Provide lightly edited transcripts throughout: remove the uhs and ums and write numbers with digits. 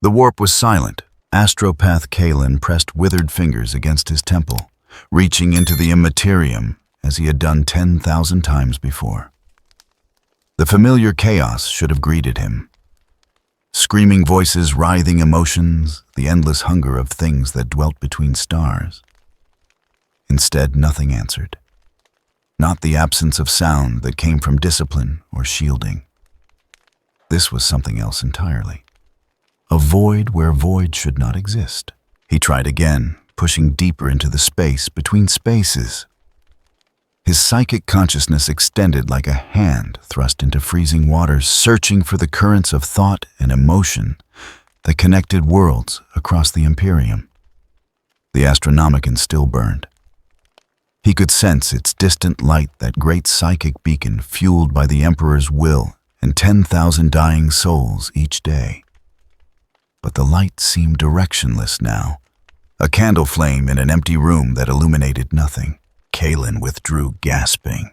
The warp was silent. Astropath Kalen pressed withered fingers against his temple, reaching into the Imperium as he had done 10,000 times before. The familiar chaos should have greeted him. Screaming voices, writhing emotions, the endless hunger of things that dwelt between stars. Instead, nothing answered. Not the absence of sound that came from discipline or shielding. This was something else entirely. A void where void should not exist. He tried again, pushing deeper into the space between spaces. His psychic consciousness extended like a hand thrust into freezing waters, searching for the currents of thought and emotion that connected worlds across the Imperium. The Astronomicon still burned. He could sense its distant light, that great psychic beacon fueled by the Emperor's will and 10,000 dying souls each day. But the light seemed directionless now, a candle flame in an empty room that illuminated nothing. Kalen withdrew, gasping.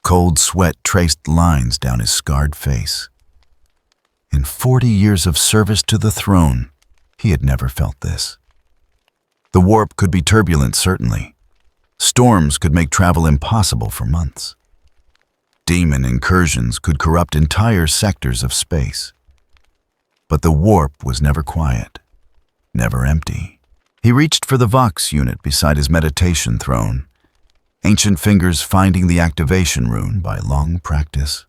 Cold sweat traced lines down his scarred face. In 40 years of service to the throne, he had never felt this. The warp could be turbulent, certainly. Storms could make travel impossible for months. Demon incursions could corrupt entire sectors of space. But the warp was never quiet, never empty. He reached for the Vox unit beside his meditation throne, ancient fingers finding the activation rune by long practice.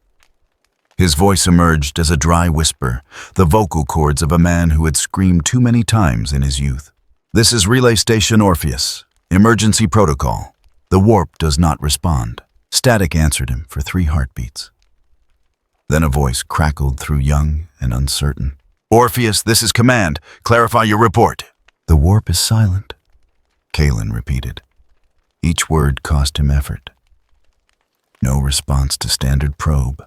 His voice emerged as a dry whisper, the vocal cords of a man who had screamed too many times in his youth. "This is Relay Station Orpheus. Emergency protocol. The warp does not respond." Static answered him for 3 heartbeats. Then a voice crackled through, young and uncertain. "Orpheus, this is command. Clarify your report." "The warp is silent," Kalen repeated. Each word cost him effort. No response to standard probe.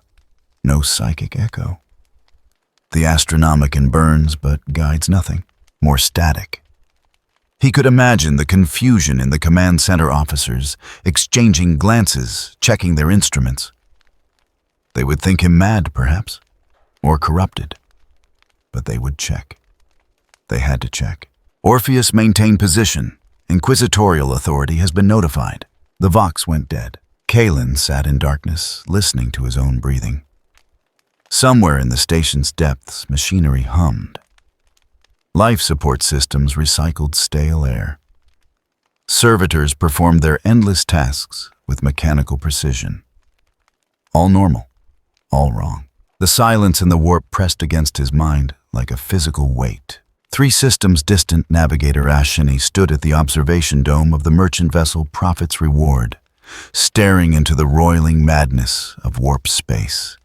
No psychic echo. The Astronomicon burns but guides nothing. More static. He could imagine the confusion in the command center officers, exchanging glances, checking their instruments. They would think him mad, perhaps, or corrupted. But they would check. They had to check. Orpheus maintained position. Inquisitorial authority has been notified. The Vox went dead. Kalen sat in darkness, listening to his own breathing. Somewhere in the station's depths, machinery hummed. Life support systems recycled stale air. Servitors performed their endless tasks with mechanical precision. All normal, all wrong. The silence in the warp pressed against his mind like a physical weight. 3 systems distant, Navigator Ashini stood at the observation dome of the merchant vessel Prophet's Reward, staring into the roiling madness of warp space.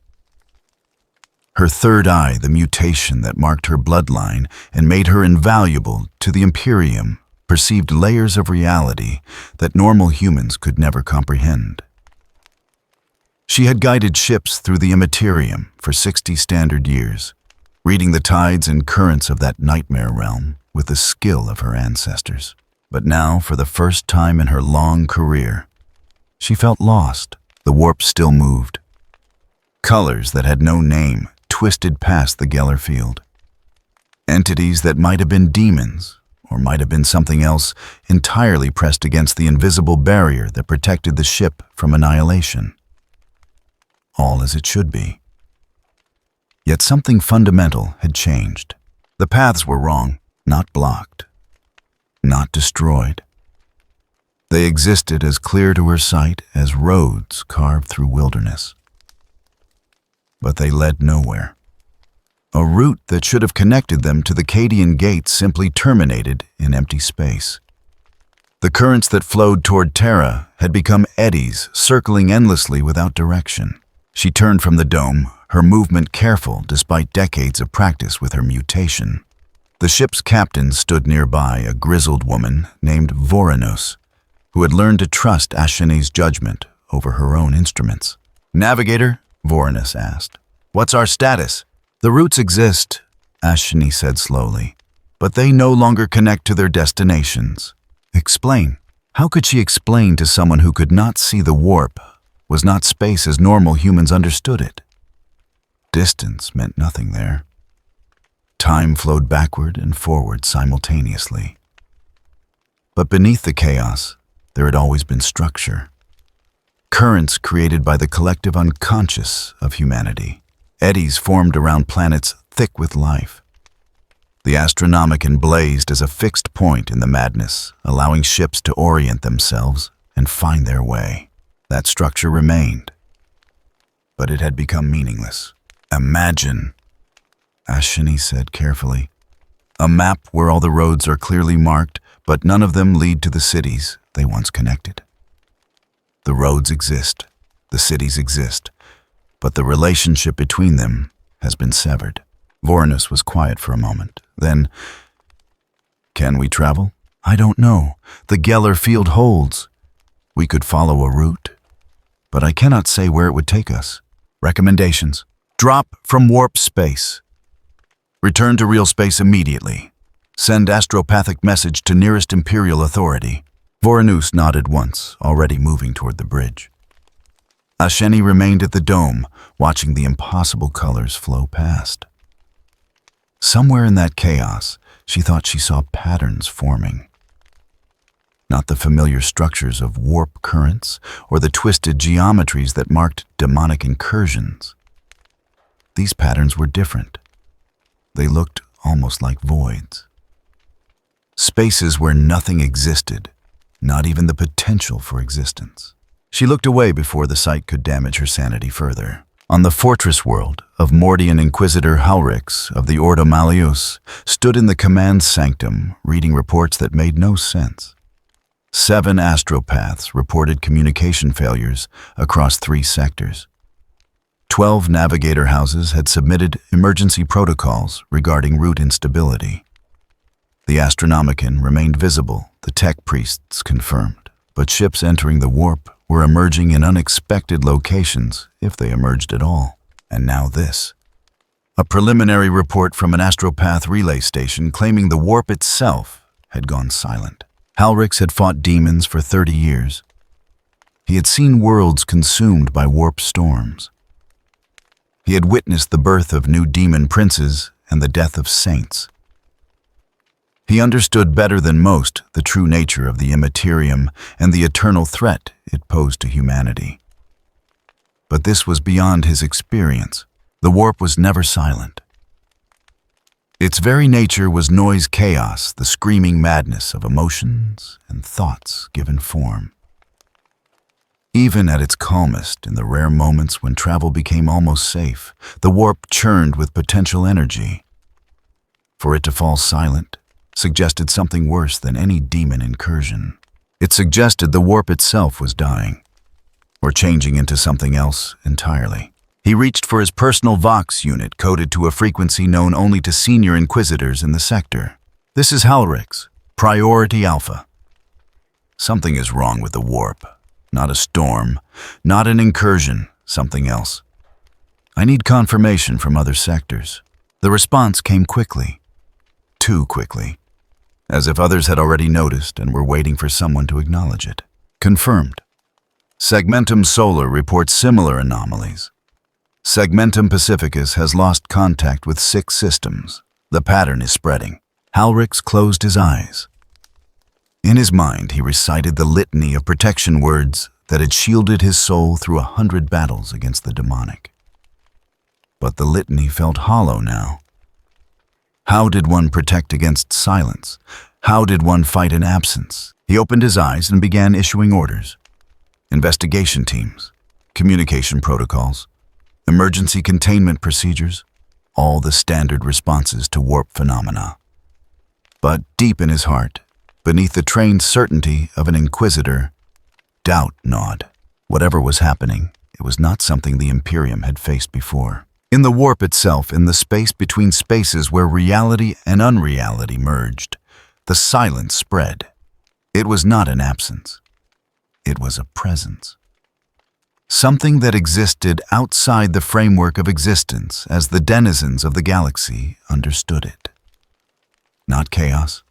Her third eye, the mutation that marked her bloodline and made her invaluable to the Imperium, perceived layers of reality that normal humans could never comprehend. She had guided ships through the Imperium for 60 standard years, reading the tides and currents of that nightmare realm with the skill of her ancestors. But now, for the first time in her long career, she felt lost. The warp still moved. Colors that had no name twisted past the Geller field. Entities that might have been demons, or might have been something else, entirely pressed against the invisible barrier that protected the ship from annihilation. All as it should be. Yet something fundamental had changed. The paths were wrong, not blocked, not destroyed. They existed as clear to her sight as roads carved through wilderness. But they led nowhere. A route that should have connected them to the Cadian Gate simply terminated in empty space. The currents that flowed toward Terra had become eddies, circling endlessly without direction. She turned from the dome, her movement careful despite decades of practice with her mutation. The ship's captain stood nearby, a grizzled woman named Voranos, who had learned to trust Ashini's judgment over her own instruments. "Navigator?" Voranos asked. "What's our status?" "The routes exist," Ashini said slowly, "but they no longer connect to their destinations." "Explain." How could she explain to someone who could not see the warp, was not space as normal humans understood it? Distance meant nothing there. Time flowed backward and forward simultaneously. But beneath the chaos, there had always been structure. Currents created by the collective unconscious of humanity. Eddies formed around planets thick with life. The Astronomicon blazed as a fixed point in the madness, allowing ships to orient themselves and find their way. That structure remained, but it had become meaningless. Imagine, Ashini said carefully, a map where all the roads are clearly marked, but none of them lead to the cities they once connected. The roads exist, the cities exist, but the relationship between them has been severed. Vorenus was quiet for a moment. Then, can we travel? I don't know. The Geller field holds. We could follow a route, but I cannot say where it would take us. Recommendations. Drop from warp space. Return to real space immediately. Send astropathic message to nearest Imperial authority. Vorenus nodded once, already moving toward the bridge. Asheni remained at the dome, watching the impossible colors flow past. Somewhere in that chaos, she thought she saw patterns forming. Not the familiar structures of warp currents or the twisted geometries that marked demonic incursions. These patterns were different. They looked almost like voids. Spaces where nothing existed, not even the potential for existence. She looked away before the sight could damage her sanity further. On the fortress world of Mordian Inquisitor Halrix of the Ordo Malleus stood in the command sanctum, reading reports that made no sense. 7 astropaths reported communication failures across 3 sectors. 12 navigator houses had submitted emergency protocols regarding route instability. The Astronomicon remained visible, the tech priests confirmed, but ships entering the warp were emerging in unexpected locations, if they emerged at all. And now this. A preliminary report from an astropath relay station claiming the warp itself had gone silent. Halrix had fought demons for 30 years. He had seen worlds consumed by warp storms. He had witnessed the birth of new demon princes and the death of saints. He understood better than most the true nature of the Imperium and the eternal threat it posed to humanity. But this was beyond his experience. The warp was never silent. Its very nature was noise chaos, the screaming madness of emotions and thoughts given form. Even at its calmest, in the rare moments when travel became almost safe, the warp churned with potential energy. For it to fall silent suggested something worse than any demon incursion. It suggested the warp itself was dying, or changing into something else entirely. He reached for his personal Vox unit coded to a frequency known only to senior inquisitors in the sector. This is Halrix, Priority Alpha. Something is wrong with the warp. Not a storm, not an incursion, something else. I need confirmation from other sectors. The response came quickly. Too quickly. As if others had already noticed and were waiting for someone to acknowledge it. Confirmed. Segmentum Solar reports similar anomalies. Segmentum Pacificus has lost contact with 6 systems. The pattern is spreading. Halrix closed his eyes. In his mind, he recited the litany of protection words that had shielded his soul through 100 battles against the demonic. But the litany felt hollow now. How did one protect against silence? How did one fight in absence? He opened his eyes and began issuing orders. Investigation teams, communication protocols, emergency containment procedures, all the standard responses to warp phenomena. But deep in his heart, beneath the trained certainty of an inquisitor, doubt gnawed. Whatever was happening, it was not something the Imperium had faced before. In the warp itself, in the space between spaces where reality and unreality merged, the silence spread. It was not an absence. It was a presence. Something that existed outside the framework of existence as the denizens of the galaxy understood it. Not chaos,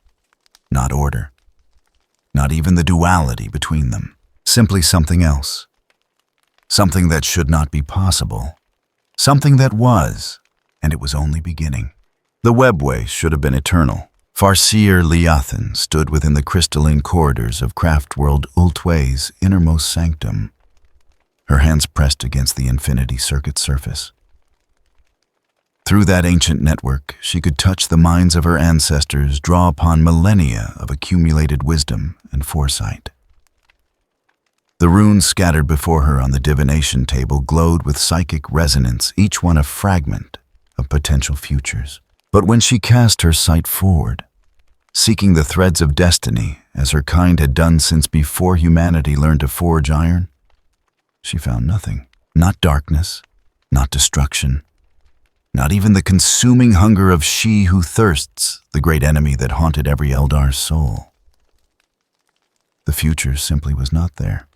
not order, not even the duality between them. Simply something else. Something that should not be possible. Something that was, and it was only beginning. The webway should have been eternal. Farseer Leothan stood within the crystalline corridors of Craftworld Ultway's innermost sanctum, her hands pressed against the infinity circuit surface. Through that ancient network, she could touch the minds of her ancestors, draw upon millennia of accumulated wisdom and foresight. The runes scattered before her on the divination table glowed with psychic resonance, each one a fragment of potential futures. But when she cast her sight forward, seeking the threads of destiny as her kind had done since before humanity learned to forge iron, she found nothing. Not darkness, not destruction, not even the consuming hunger of she who thirsts, the great enemy that haunted every Eldar's soul. The future simply was not there.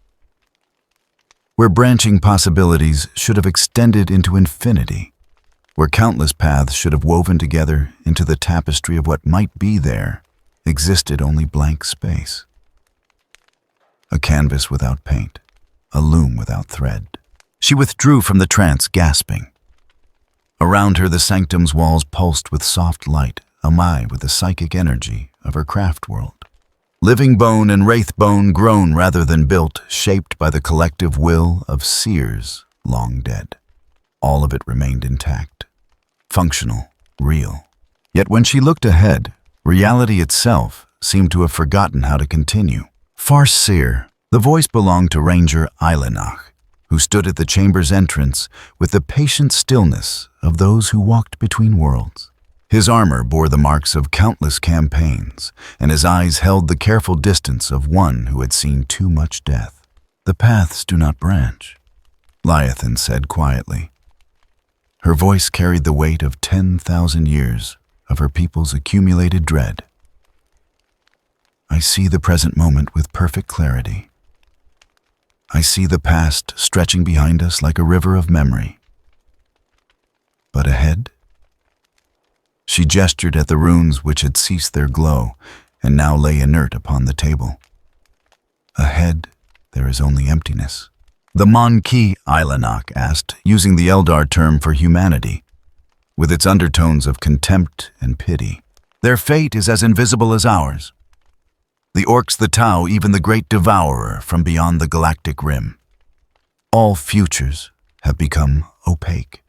Where branching possibilities should have extended into infinity, where countless paths should have woven together into the tapestry of what might be there, existed only blank space. A canvas without paint, a loom without thread. She withdrew from the trance, gasping. Around her, the sanctum's walls pulsed with soft light, amai with the psychic energy of her craft world. Living bone and wraith bone, grown rather than built, shaped by the collective will of seers long dead. All of it remained intact, functional, real. Yet when she looked ahead, reality itself seemed to have forgotten how to continue. Farseer, the voice belonged to Ranger Eilenach, who stood at the chamber's entrance with the patient stillness of those who walked between worlds. His armor bore the marks of countless campaigns, and his eyes held the careful distance of one who had seen too much death. "The paths do not branch," Leothan said quietly. Her voice carried the weight of 10,000 years of her people's accumulated dread. "I see the present moment with perfect clarity. I see the past stretching behind us like a river of memory. But ahead?" She gestured at the runes which had ceased their glow and now lay inert upon the table. "Ahead, there is only emptiness." "The Mon-Ki," Eilenach asked, using the Eldar term for humanity, with its undertones of contempt and pity. "Their fate is as invisible as ours. The Orcs, the Tau, even the great Devourer from beyond the galactic rim. All futures have become opaque."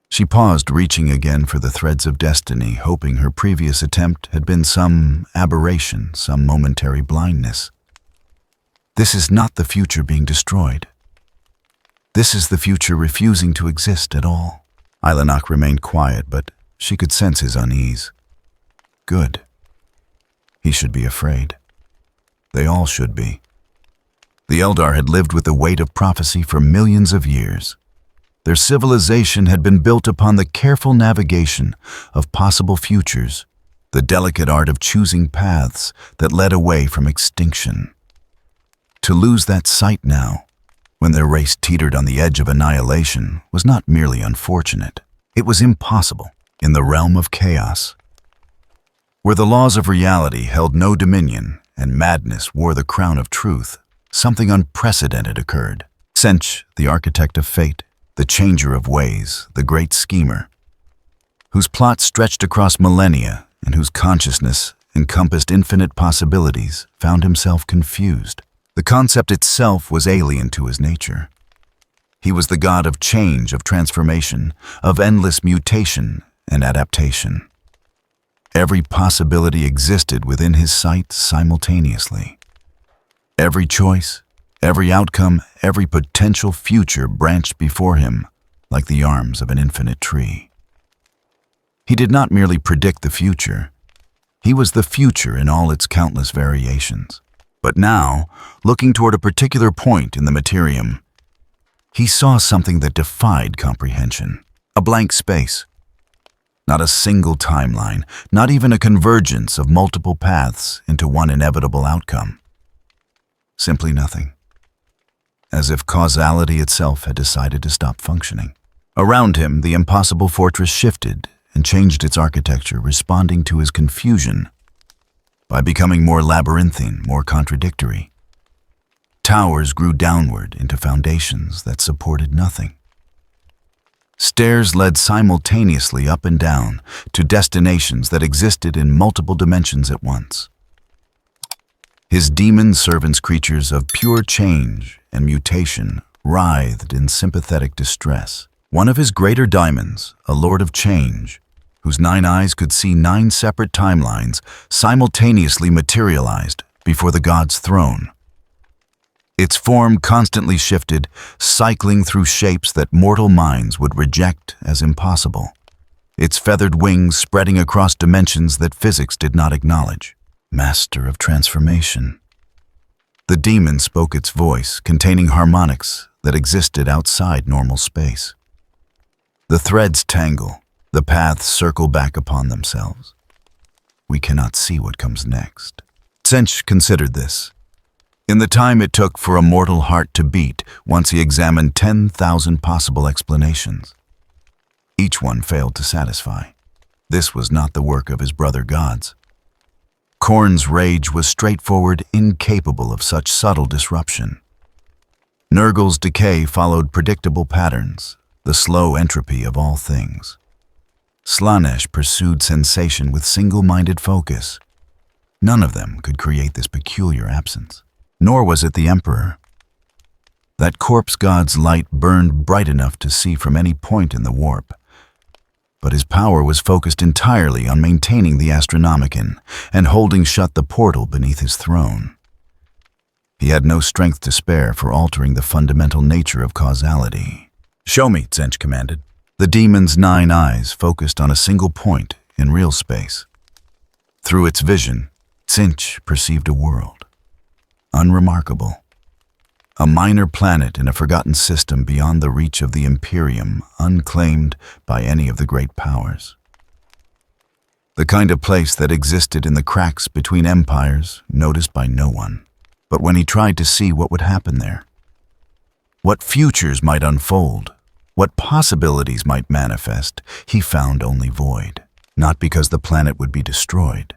She paused, reaching again for the threads of destiny, hoping her previous attempt had been some aberration, some momentary blindness. "This is not the future being destroyed. This is the future refusing to exist at all." Eilenach remained quiet, but she could sense his unease. Good. He should be afraid. They all should be. The Eldar had lived with the weight of prophecy for millions of years. Their civilization had been built upon the careful navigation of possible futures, the delicate art of choosing paths that led away from extinction. To lose that sight now, when their race teetered on the edge of annihilation, was not merely unfortunate. It was impossible in the realm of chaos, where the laws of reality held no dominion and madness wore the crown of truth. Something unprecedented occurred. Tenchi, the architect of fate, the changer of ways, the great schemer, whose plot stretched across millennia and whose consciousness encompassed infinite possibilities, found himself confused. The concept itself was alien to his nature. He was the god of change, of transformation, of endless mutation and adaptation. Every possibility existed within his sight simultaneously. Every choice, every outcome, every potential future branched before him like the arms of an infinite tree. He did not merely predict the future. He was the future in all its countless variations. But now, looking toward a particular point in the Imperium, he saw something that defied comprehension. A blank space. Not a single timeline, not even a convergence of multiple paths into one inevitable outcome. Simply nothing. As if causality itself had decided to stop functioning. Around him, the impossible fortress shifted and changed its architecture, responding to his confusion by becoming more labyrinthine, more contradictory. Towers grew downward into foundations that supported nothing. Stairs led simultaneously up and down to destinations that existed in multiple dimensions at once. His demon servants, creatures of pure change and mutation, writhed in sympathetic distress. One of his greater diamonds, a lord of change, whose 9 eyes could see 9 separate timelines, simultaneously materialized before the god's throne. Its form constantly shifted, cycling through shapes that mortal minds would reject as impossible, its feathered wings spreading across dimensions that physics did not acknowledge. Master of transformation. The demon spoke its voice, containing harmonics that existed outside normal space. The threads tangle, the paths circle back upon themselves. We cannot see what comes next. Tenchi considered this. In the time it took for a mortal heart to beat, once he examined 10,000 possible explanations. Each one failed to satisfy. This was not the work of his brother gods. Khorne's rage was straightforward, incapable of such subtle disruption. Nurgle's decay followed predictable patterns, the slow entropy of all things. Slaanesh pursued sensation with single-minded focus. None of them could create this peculiar absence. Nor was it the Emperor. That corpse god's light burned bright enough to see from any point in the warp. But his power was focused entirely on maintaining the Astronomicon and holding shut the portal beneath his throne. He had no strength to spare for altering the fundamental nature of causality. "Show me," Tenchi commanded. The demon's 9 eyes focused on a single point in real space. Through its vision, Tenchi perceived a world. Unremarkable. A minor planet in a forgotten system beyond the reach of the Imperium, unclaimed by any of the great powers. The kind of place that existed in the cracks between empires, noticed by no one. But when he tried to see what would happen there, what futures might unfold, what possibilities might manifest, he found only void. Not because the planet would be destroyed.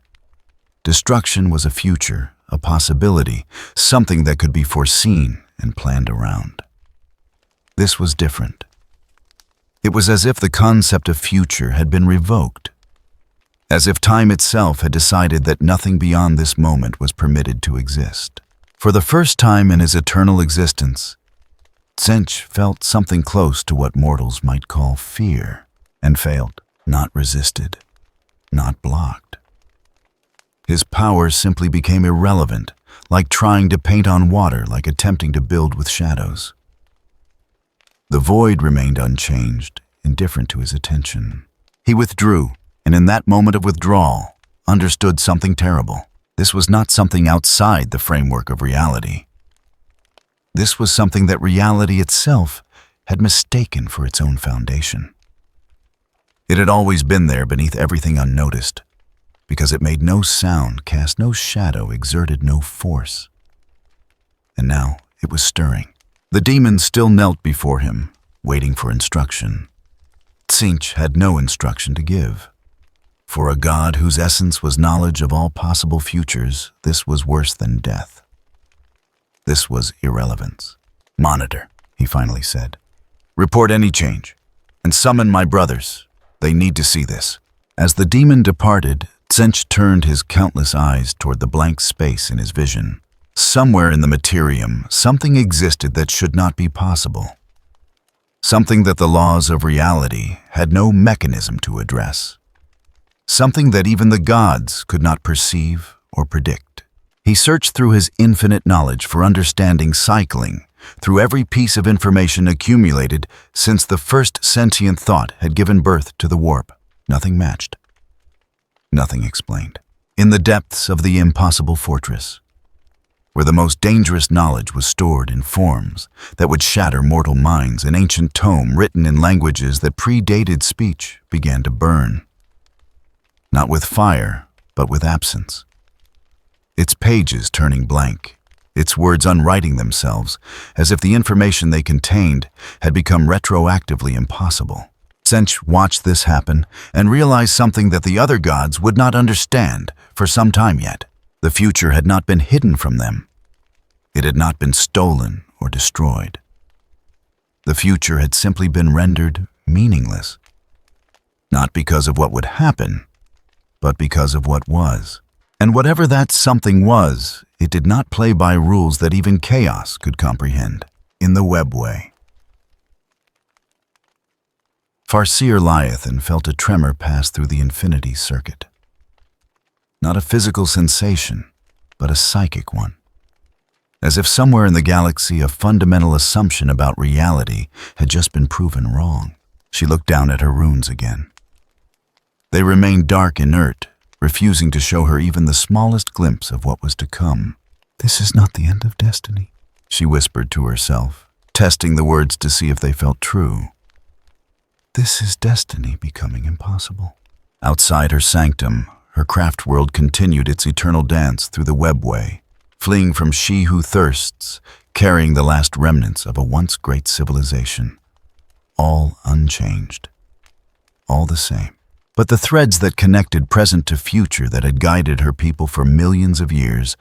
Destruction was a future, a possibility, something that could be foreseen and planned around. This was different. It was as if the concept of future had been revoked, as if time itself had decided that nothing beyond this moment was permitted to exist. For the first time in his eternal existence, Tenchi felt something close to what mortals might call fear, and failed, not resisted, not blocked. His power simply became irrelevant, like trying to paint on water, like attempting to build with shadows. The void remained unchanged, indifferent to his attention. He withdrew, and in that moment of withdrawal, understood something terrible. This was not something outside the framework of reality. This was something that reality itself had mistaken for its own foundation. It had always been there beneath everything unnoticed, because it made no sound, cast no shadow, exerted no force. And now it was stirring. The demon still knelt before him, waiting for instruction. Tenchi had no instruction to give. For a god whose essence was knowledge of all possible futures, this was worse than death. This was irrelevance. "Monitor," he finally said. "Report any change, and summon my brothers. They need to see this." As the demon departed, Tenchi turned his countless eyes toward the blank space in his vision. Somewhere in the Imperium, something existed that should not be possible. Something that the laws of reality had no mechanism to address. Something that even the gods could not perceive or predict. He searched through his infinite knowledge for understanding cycling, through every piece of information accumulated since the first sentient thought had given birth to the warp. Nothing matched. Nothing explained. In the depths of the impossible fortress, where the most dangerous knowledge was stored in forms that would shatter mortal minds, an ancient tome written in languages that predated speech began to burn. Not with fire, but with absence. Its pages turning blank, its words unwriting themselves, as if the information they contained had become retroactively impossible. Tenchi watched this happen and realized something that the other gods would not understand for some time yet. The future had not been hidden from them. It had not been stolen or destroyed. The future had simply been rendered meaningless. Not because of what would happen, but because of what was. And whatever that something was, it did not play by rules that even chaos could comprehend, in the webway. Farseer Leviathan felt a tremor pass through the infinity circuit. Not a physical sensation, but a psychic one. As if somewhere in the galaxy a fundamental assumption about reality had just been proven wrong. She looked down at her runes again. They remained dark, inert, refusing to show her even the smallest glimpse of what was to come. "This is not the end of destiny," she whispered to herself, testing the words to see if they felt true. "This is destiny becoming impossible." Outside her sanctum, her craft world continued its eternal dance through the webway, fleeing from she who thirsts, carrying the last remnants of a once great civilization. All unchanged. All the same. But the threads that connected present to future that had guided her people for millions of years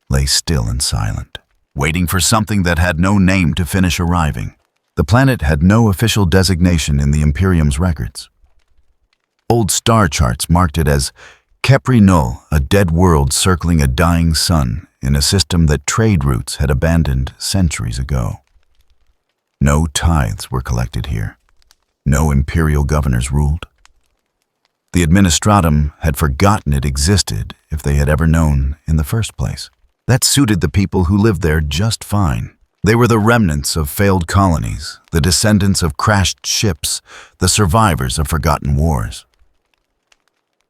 lay still and silent, waiting for something that had no name to finish arriving. The planet had no official designation in the Imperium's records. Old star charts marked it as Kepri Null, a dead world circling a dying sun in a system that trade routes had abandoned centuries ago. No tithes were collected here. No imperial governors ruled. The administratum had forgotten it existed if they had ever known in the first place. That suited the people who lived there just fine. They were the remnants of failed colonies, the descendants of crashed ships, the survivors of forgotten wars.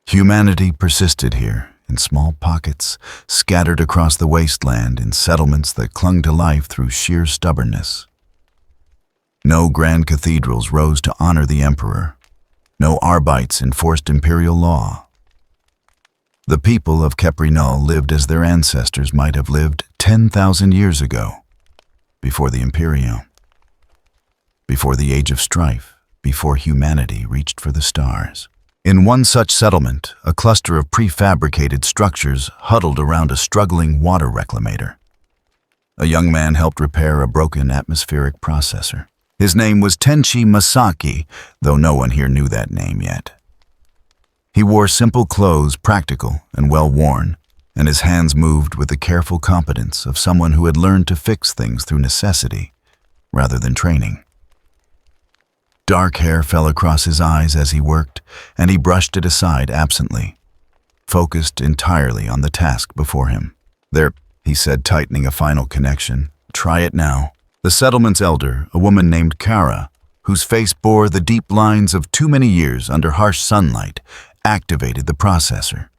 Humanity persisted here, in small pockets, scattered across the wasteland in settlements that clung to life through sheer stubbornness. No grand cathedrals rose to honor the emperor. No arbites enforced imperial law. The people of Kepri Null lived as their ancestors might have lived 10,000 years ago, before the Imperium, before the Age of Strife, before humanity reached for the stars. In one such settlement, a cluster of prefabricated structures huddled around a struggling water reclamator. A young man helped repair a broken atmospheric processor. His name was Tenchi Masaki, though no one here knew that name yet. He wore simple clothes, practical and well-worn, and his hands moved with the careful competence of someone who had learned to fix things through necessity rather than training. Dark hair fell across his eyes as he worked, and he brushed it aside absently, focused entirely on the task before him. "There," he said, tightening a final connection. "Try it now." The settlement's elder, a woman named Kara, whose face bore the deep lines of too many years under harsh sunlight, activated the processor.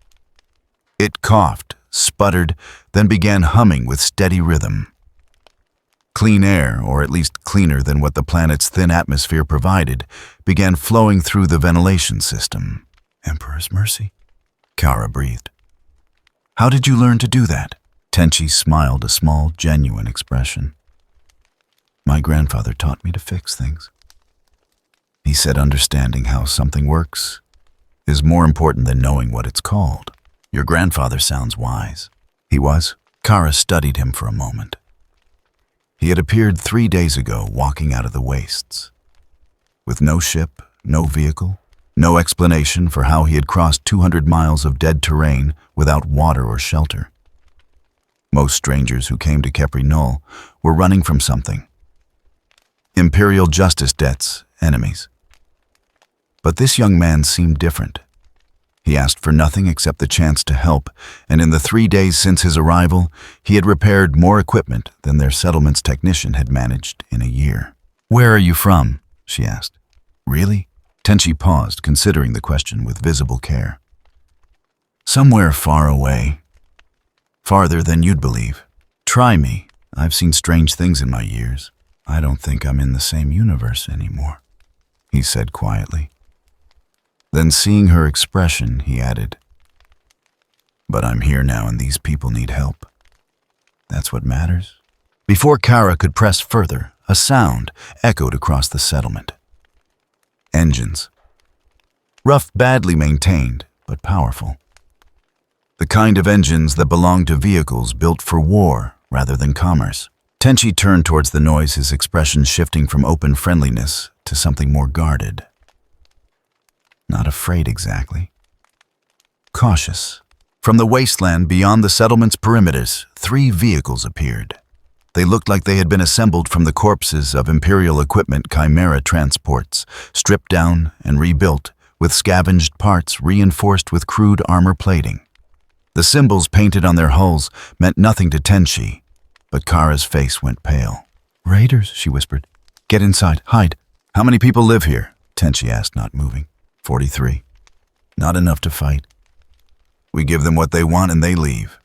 It coughed, sputtered, then began humming with steady rhythm. Clean air, or at least cleaner than what the planet's thin atmosphere provided, began flowing through the ventilation system. "Emperor's mercy," Kara breathed. "How did you learn to do that?" Tenchi smiled a small, genuine expression. "My grandfather taught me to fix things." He said understanding how something works is more important than knowing what it's called. "Your grandfather sounds wise." He was. Kara studied him for a moment. He had appeared 3 days ago, walking out of the wastes. With no ship, no vehicle, no explanation for how he had crossed 200 miles of dead terrain without water or shelter. Most strangers who came to Kepri Null were running from something. Imperial justice debts, enemies. But this young man seemed different. He asked for nothing except the chance to help, and in the 3 days since his arrival, he had repaired more equipment than their settlement's technician had managed in a year. "Where are you from?" she asked. "Really?" Tenchi paused, considering the question with visible care. "Somewhere far away. Farther than you'd believe. Try me. I've seen strange things in my years. I don't think I'm in the same universe anymore," he said quietly. Then, seeing her expression, he added, "But I'm here now and these people need help. That's what matters." Before Kara could press further, a sound echoed across the settlement. Engines. Rough, badly maintained, but powerful. The kind of engines that belong to vehicles built for war rather than commerce. Tenchi turned towards the noise, his expression shifting from open friendliness to something more guarded. Not afraid exactly. Cautious. From the wasteland beyond the settlement's perimeters, 3 vehicles appeared. They looked like they had been assembled from the corpses of Imperial equipment Chimera transports, stripped down and rebuilt, with scavenged parts reinforced with crude armor plating. The symbols painted on their hulls meant nothing to Tenchi, but Kara's face went pale. "Raiders," she whispered. "Get inside. Hide." "How many people live here?" Tenchi asked, not moving. 43. "Not enough to fight. We give them what they want and they leave.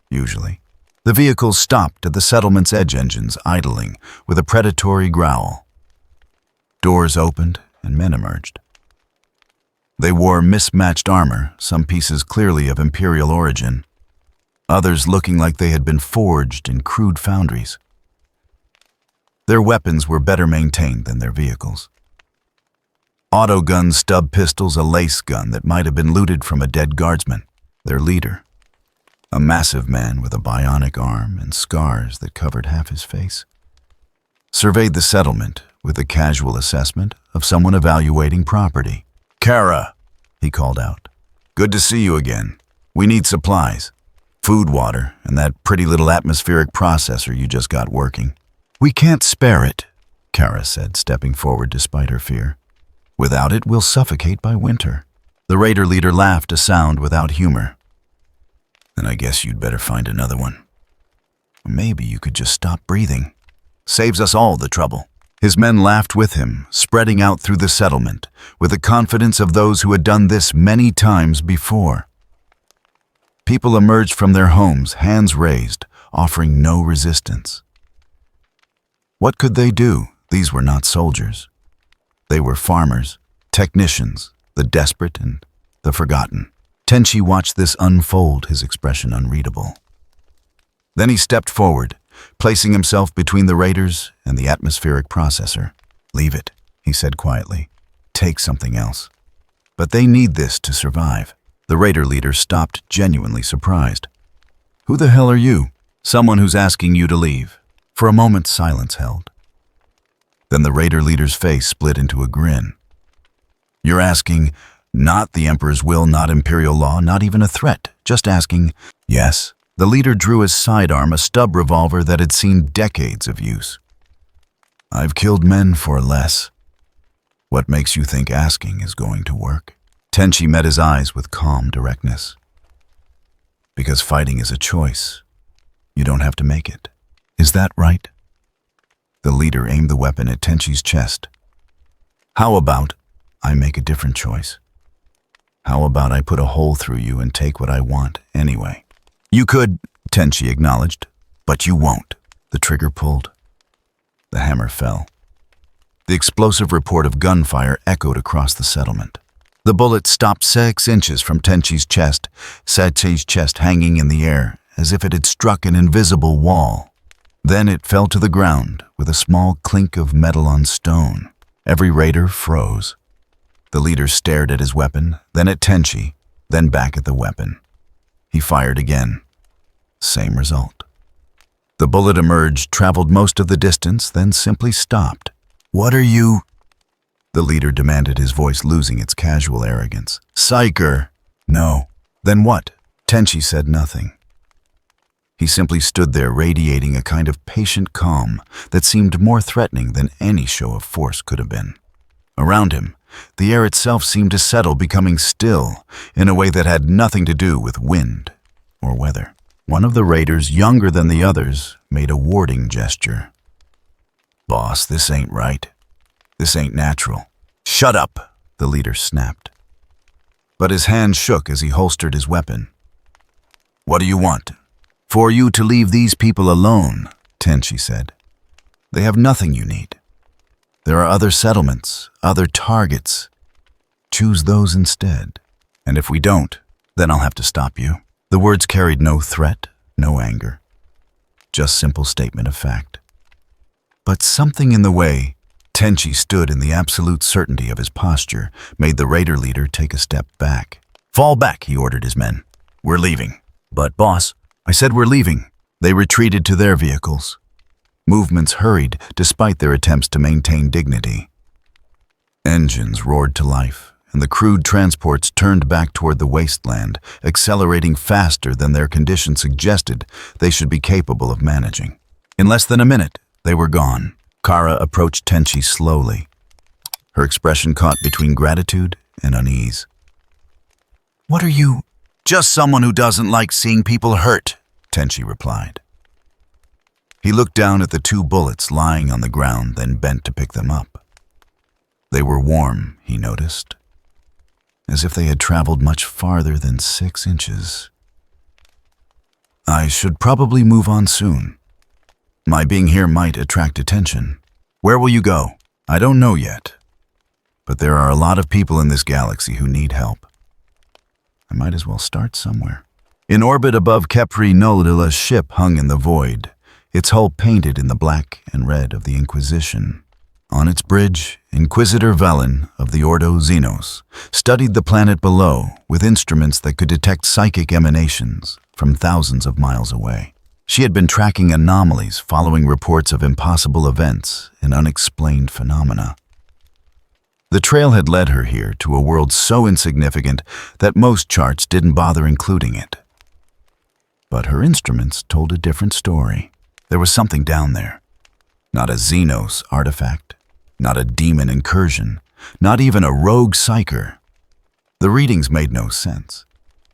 Usually." The vehicles stopped at the settlement's edge engines, idling, with a predatory growl. Doors opened and men emerged. They wore mismatched armor, some pieces clearly of Imperial origin, others looking like they had been forged in crude foundries. Their weapons were better maintained than their vehicles. Autogun stub pistols, a lace gun that might have been looted from a dead guardsman. Their leader, a massive man with a bionic arm and scars that covered half his face, surveyed the settlement with the casual assessment of someone evaluating property. "Kara," he called out. "Good to see you again. We need supplies. Food, water, and that pretty little atmospheric processor you just got working." "We can't spare it," Kara said, stepping forward despite her fear. "Without it, we'll suffocate by winter." The raider leader laughed, a sound without humor. "Then I guess you'd better find another one. Or maybe you could just stop breathing. Saves us all the trouble." His men laughed with him, spreading out through the settlement, with the confidence of those who had done this many times before. People emerged from their homes, hands raised, offering no resistance. What could they do? These were not soldiers. They were farmers, technicians, the desperate and the forgotten. Tenchi watched this unfold, his expression unreadable. Then he stepped forward, placing himself between the raiders and the atmospheric processor. "Leave it," he said quietly. "Take something else." "But they need this to survive." The raider leader stopped, genuinely surprised. "Who the hell are you?" "Someone who's asking you to leave." For a moment, silence held. Then the raider leader's face split into a grin. "You're asking, not the Emperor's will, not Imperial law, not even a threat, just asking." "Yes." The leader drew his sidearm, a stub revolver that had seen decades of use. "I've killed men for less. What makes you think asking is going to work?" Tenchi met his eyes with calm directness. "Because fighting is a choice. You don't have to make it." "Is that right?" The leader aimed the weapon at Tenchi's chest. "How about I make a different choice? How about I put a hole through you and take what I want anyway?" "You could," Tenchi acknowledged, "but you won't." The trigger pulled. The hammer fell. The explosive report of gunfire echoed across the settlement. The bullet stopped 6 inches from Tenchi's chest hanging in the air as if it had struck an invisible wall. Then it fell to the ground with a small clink of metal on stone. Every raider froze. The leader stared at his weapon, then at Tenchi, then back at the weapon. He fired again. Same result. The bullet emerged, traveled most of the distance, then simply stopped. "What are you?" the leader demanded, his voice losing its casual arrogance. "Psyker." "No." "Then what?" Tenchi said nothing. He simply stood there, radiating a kind of patient calm that seemed more threatening than any show of force could have been. Around him, the air itself seemed to settle, becoming still, in a way that had nothing to do with wind or weather. One of the raiders, younger than the others, made a warning gesture. "Boss, this ain't right. This ain't natural." "Shut up," the leader snapped. But his hand shook as he holstered his weapon. "What do you want?" "For you to leave these people alone," Tenchi said. "They have nothing you need. There are other settlements, other targets. Choose those instead. And if we don't, then I'll have to stop you." The words carried no threat, no anger. Just simple statement of fact. But something in the way Tenchi stood, in the absolute certainty of his posture, made the raider leader take a step back. "Fall back," he ordered his men. "We're leaving." "But boss," "I said we're leaving." They retreated to their vehicles. Movements hurried despite their attempts to maintain dignity. Engines roared to life, and the crude transports turned back toward the wasteland, accelerating faster than their condition suggested they should be capable of managing. In less than a minute, they were gone. Kara approached Tenchi slowly, her expression caught between gratitude and unease. "What are you?" "Just someone who doesn't like seeing people hurt," Tenchi replied. He looked down at the 2 bullets lying on the ground, then bent to pick them up. They were warm, he noticed, as if they had traveled much farther than 6 inches. "I should probably move on soon. My being here might attract attention. Where will you go?" "I don't know yet, but there are a lot of people in this galaxy who need help. I might as well start somewhere." In orbit above Kepri Nolil, a ship hung in the void, its hull painted in the black and red of the Inquisition. On its bridge, Inquisitor Velen of the Ordo Xenos studied the planet below with instruments that could detect psychic emanations from thousands of miles away. She had been tracking anomalies following reports of impossible events and unexplained phenomena. The trail had led her here to a world so insignificant that most charts didn't bother including it. But her instruments told a different story. There was something down there. Not a Xenos artifact, not a demon incursion, not even a rogue psyker. The readings made no sense.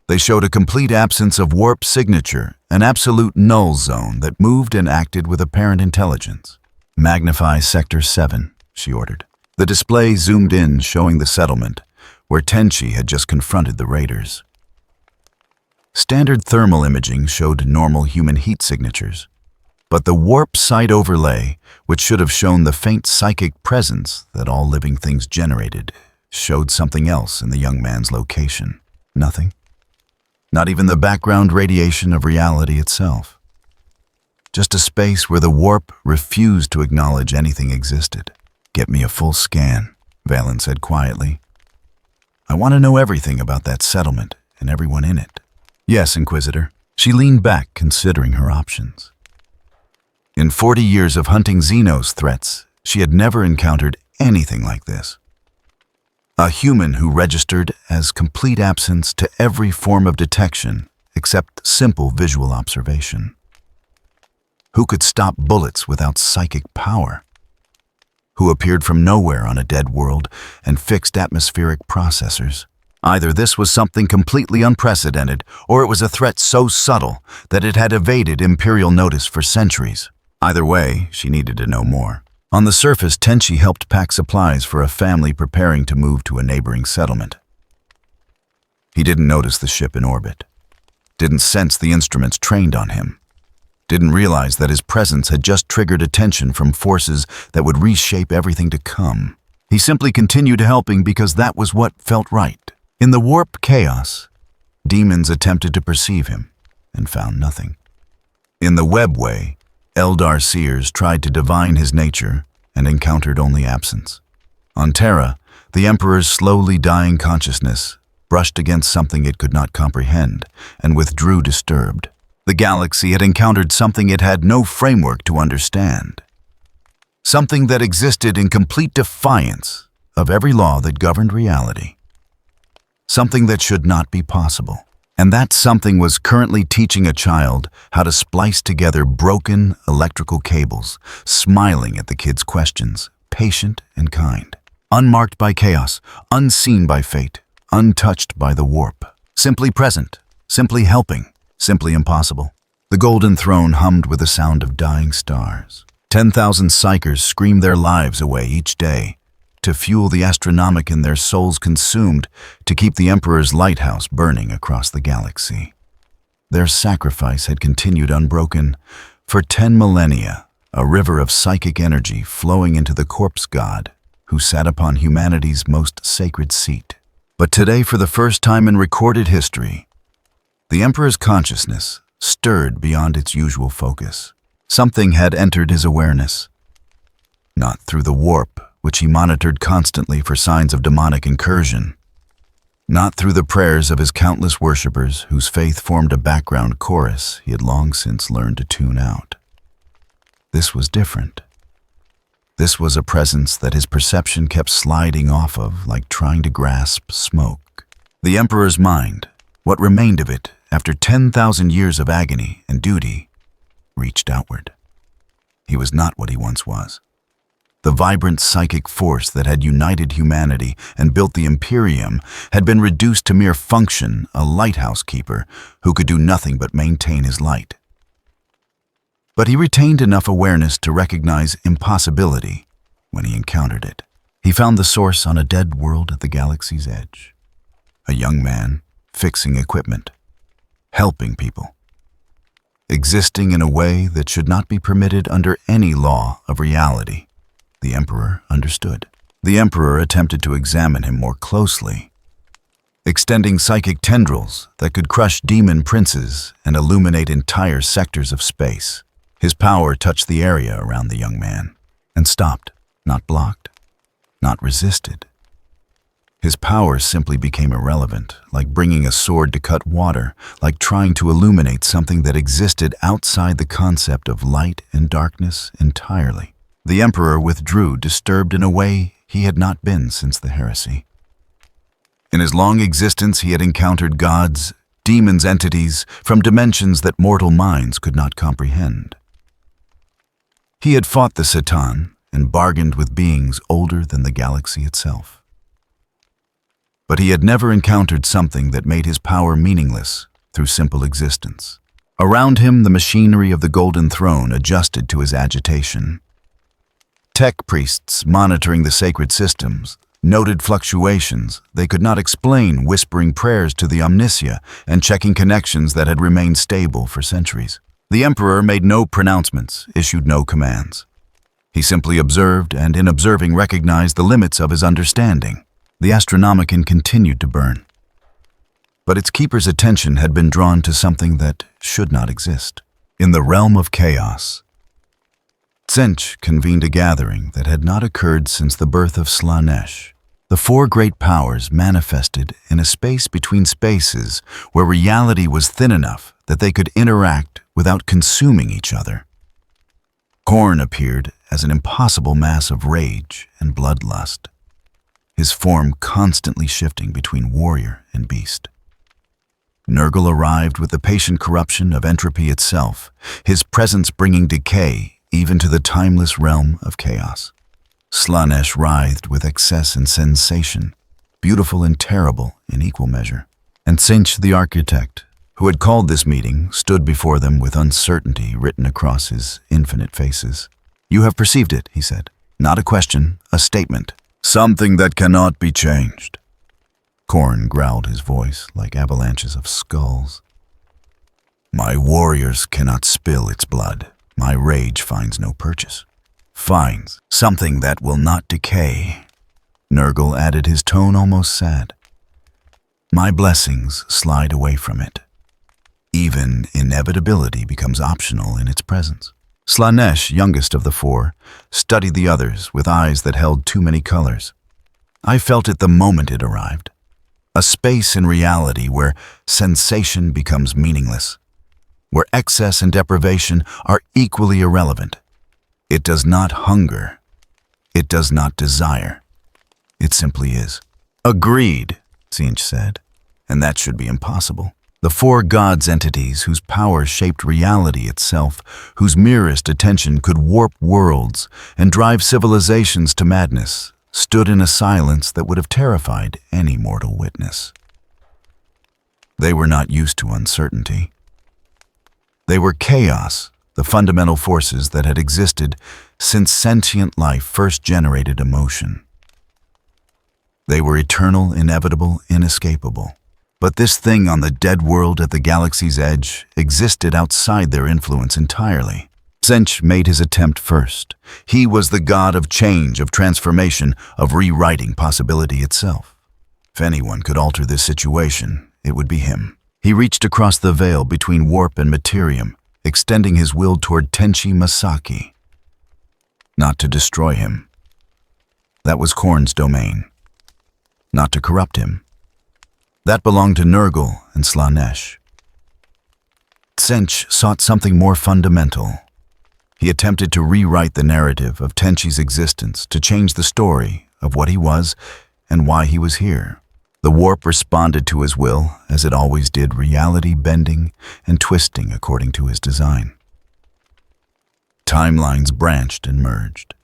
They showed a complete absence of warp signature, an absolute null zone that moved and acted with apparent intelligence. "Magnify Sector 7, she ordered. The display zoomed in, showing the settlement, where Tenchi had just confronted the raiders. Standard thermal imaging showed normal human heat signatures, but the warp site overlay, which should have shown the faint psychic presence that all living things generated, showed something else in the young man's location. Nothing. Not even the background radiation of reality itself. Just a space where the warp refused to acknowledge anything existed. "Get me a full scan," Valen said quietly. "I want to know everything about that settlement and everyone in it." "Yes, Inquisitor." She leaned back, considering her options. In 40 years of hunting Xenos threats, she had never encountered anything like this. A human who registered as complete absence to every form of detection except simple visual observation. Who could stop bullets without psychic power? Who appeared from nowhere on a dead world and fixed atmospheric processors? Either this was something completely unprecedented, or it was a threat so subtle that it had evaded Imperial notice for centuries. Either way, she needed to know more. On the surface, Tenchi helped pack supplies for a family preparing to move to a neighboring settlement. He didn't notice the ship in orbit, didn't sense the instruments trained on him, didn't realize that his presence had just triggered attention from forces that would reshape everything to come. He simply continued helping because that was what felt right. In the warp chaos, demons attempted to perceive him and found nothing. In the webway, Eldar seers tried to divine his nature and encountered only absence. On Terra, the Emperor's slowly dying consciousness brushed against something it could not comprehend and withdrew disturbed. The galaxy had encountered something it had no framework to understand. Something that existed in complete defiance of every law that governed reality. Something that should not be possible. And that something was currently teaching a child how to splice together broken electrical cables, smiling at the kid's questions, patient and kind. Unmarked by chaos, unseen by fate, untouched by the warp. Simply present, simply helping, simply impossible. The golden throne hummed with the sound of dying stars. 10,000 psychers screamed their lives away each day, to fuel the astronomic in their souls consumed to keep the Emperor's lighthouse burning across the galaxy. Their sacrifice had continued unbroken for 10 millennia, a river of psychic energy flowing into the corpse god who sat upon humanity's most sacred seat. But today, for the first time in recorded history, the Emperor's consciousness stirred beyond its usual focus. Something had entered his awareness. Not through the warp, which he monitored constantly for signs of demonic incursion. Not through the prayers of his countless worshippers whose faith formed a background chorus he had long since learned to tune out. This was different. This was a presence that his perception kept sliding off of, like trying to grasp smoke. The Emperor's mind, what remained of it after 10,000 years of agony and duty, reached outward. He was not what he once was. The vibrant psychic force that had united humanity and built the Imperium had been reduced to mere function, a lighthouse keeper who could do nothing but maintain his light. But he retained enough awareness to recognize impossibility when he encountered it. He found the source on a dead world at the galaxy's edge. A young man, fixing equipment, helping people, existing in a way that should not be permitted under any law of reality. The Emperor understood. The Emperor attempted to examine him more closely, extending psychic tendrils that could crush demon princes and illuminate entire sectors of space. His power touched the area around the young man and stopped, not blocked, not resisted. His power simply became irrelevant, like bringing a sword to cut water, like trying to illuminate something that existed outside the concept of light and darkness entirely. The Emperor withdrew, disturbed in a way he had not been since the heresy. In his long existence, he had encountered gods, demons, entities from dimensions that mortal minds could not comprehend. He had fought the Satan and bargained with beings older than the galaxy itself. But he had never encountered something that made his power meaningless through simple existence. Around him, the machinery of the Golden Throne adjusted to his agitation. Tech priests monitoring the sacred systems noted fluctuations they could not explain, whispering prayers to the Omniscia and checking connections that had remained stable for centuries. The Emperor made no pronouncements, issued no commands. He simply observed, and in observing recognized the limits of his understanding. The Astronomicon continued to burn. But its keeper's attention had been drawn to something that should not exist. In the realm of chaos, Tenchi convened a gathering that had not occurred since the birth of Slaanesh. The four great powers manifested in a space between spaces where reality was thin enough that they could interact without consuming each other. Khorne appeared as an impossible mass of rage and bloodlust, his form constantly shifting between warrior and beast. Nurgle arrived with the patient corruption of entropy itself, his presence bringing decay even to the timeless realm of chaos. Slaanesh writhed with excess and sensation, beautiful and terrible in equal measure. And Tenchi, the architect, who had called this meeting, stood before them with uncertainty written across his infinite faces. "You have perceived it," he said. "Not a question, a statement. Something that cannot be changed." Khorne growled, his voice like avalanches of skulls. "My warriors cannot spill its blood. My rage finds no purchase. Finds something that will not decay." Nurgle added, his tone almost sad. "My blessings slide away from it. Even inevitability becomes optional in its presence." Slaanesh, youngest of the four, studied the others with eyes that held too many colors. "I felt it the moment it arrived. A space in reality where sensation becomes meaningless, where excess and deprivation are equally irrelevant. It does not hunger. It does not desire. It simply is." "Agreed," Tenchi said, "and that should be impossible. The four gods entities whose power shaped reality itself, whose merest attention could warp worlds and drive civilizations to madness, stood in a silence that would have terrified any mortal witness. They were not used to uncertainty. They were chaos, the fundamental forces that had existed since sentient life first generated emotion. They were eternal, inevitable, inescapable. But this thing on the dead world at the galaxy's edge existed outside their influence entirely. Tenchi made his attempt first. He was the god of change, of transformation, of rewriting possibility itself. If anyone could alter this situation, it would be him. He reached across the veil between warp and materium, extending his will toward Tenchi Masaki. Not to destroy him. That was Khorne's domain. Not to corrupt him. That belonged to Nurgle and Slaanesh. Tenchi sought something more fundamental. He attempted to rewrite the narrative of Tenchi's existence to change the story of what he was and why he was here. The warp responded to his will, as it always did, reality bending and twisting according to his design. Timelines branched and merged.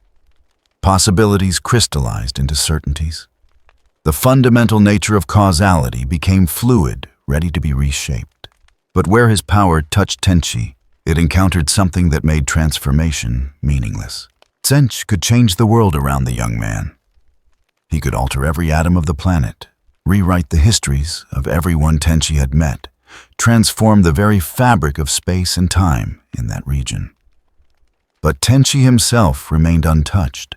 Possibilities crystallized into certainties. The fundamental nature of causality became fluid, ready to be reshaped. But where his power touched Tenchi, it encountered something that made transformation meaningless. Tenchi could change the world around the young man. He could alter every atom of the planet, rewrite the histories of everyone Tenchi had met, transform the very fabric of space and time in that region. But Tenchi himself remained untouched,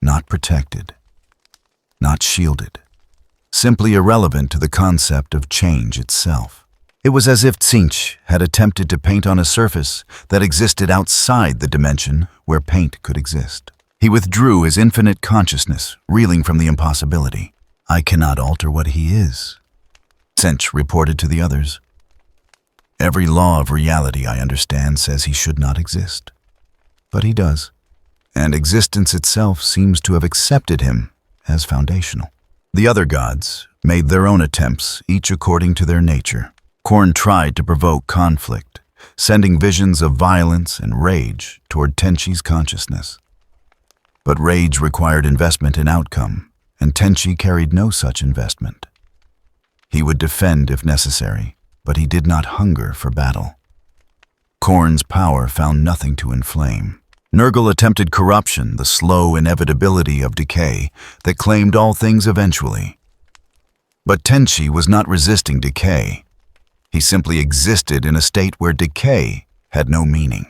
not protected, not shielded, simply irrelevant to the concept of change itself. It was as if Tenchi had attempted to paint on a surface that existed outside the dimension where paint could exist. He withdrew his infinite consciousness, reeling from the impossibility. "I cannot alter what he is," Tenchi reported to the others. "Every law of reality I understand says he should not exist. But he does, and existence itself seems to have accepted him as foundational." The other gods made their own attempts, each according to their nature. Khorne tried to provoke conflict, sending visions of violence and rage toward Tenchi's consciousness. But rage required investment in outcome, and Tenchi carried no such investment. He would defend if necessary, but he did not hunger for battle. Khorne's power found nothing to inflame. Nurgle attempted corruption, the slow inevitability of decay that claimed all things eventually. But Tenchi was not resisting decay. He simply existed in a state where decay had no meaning.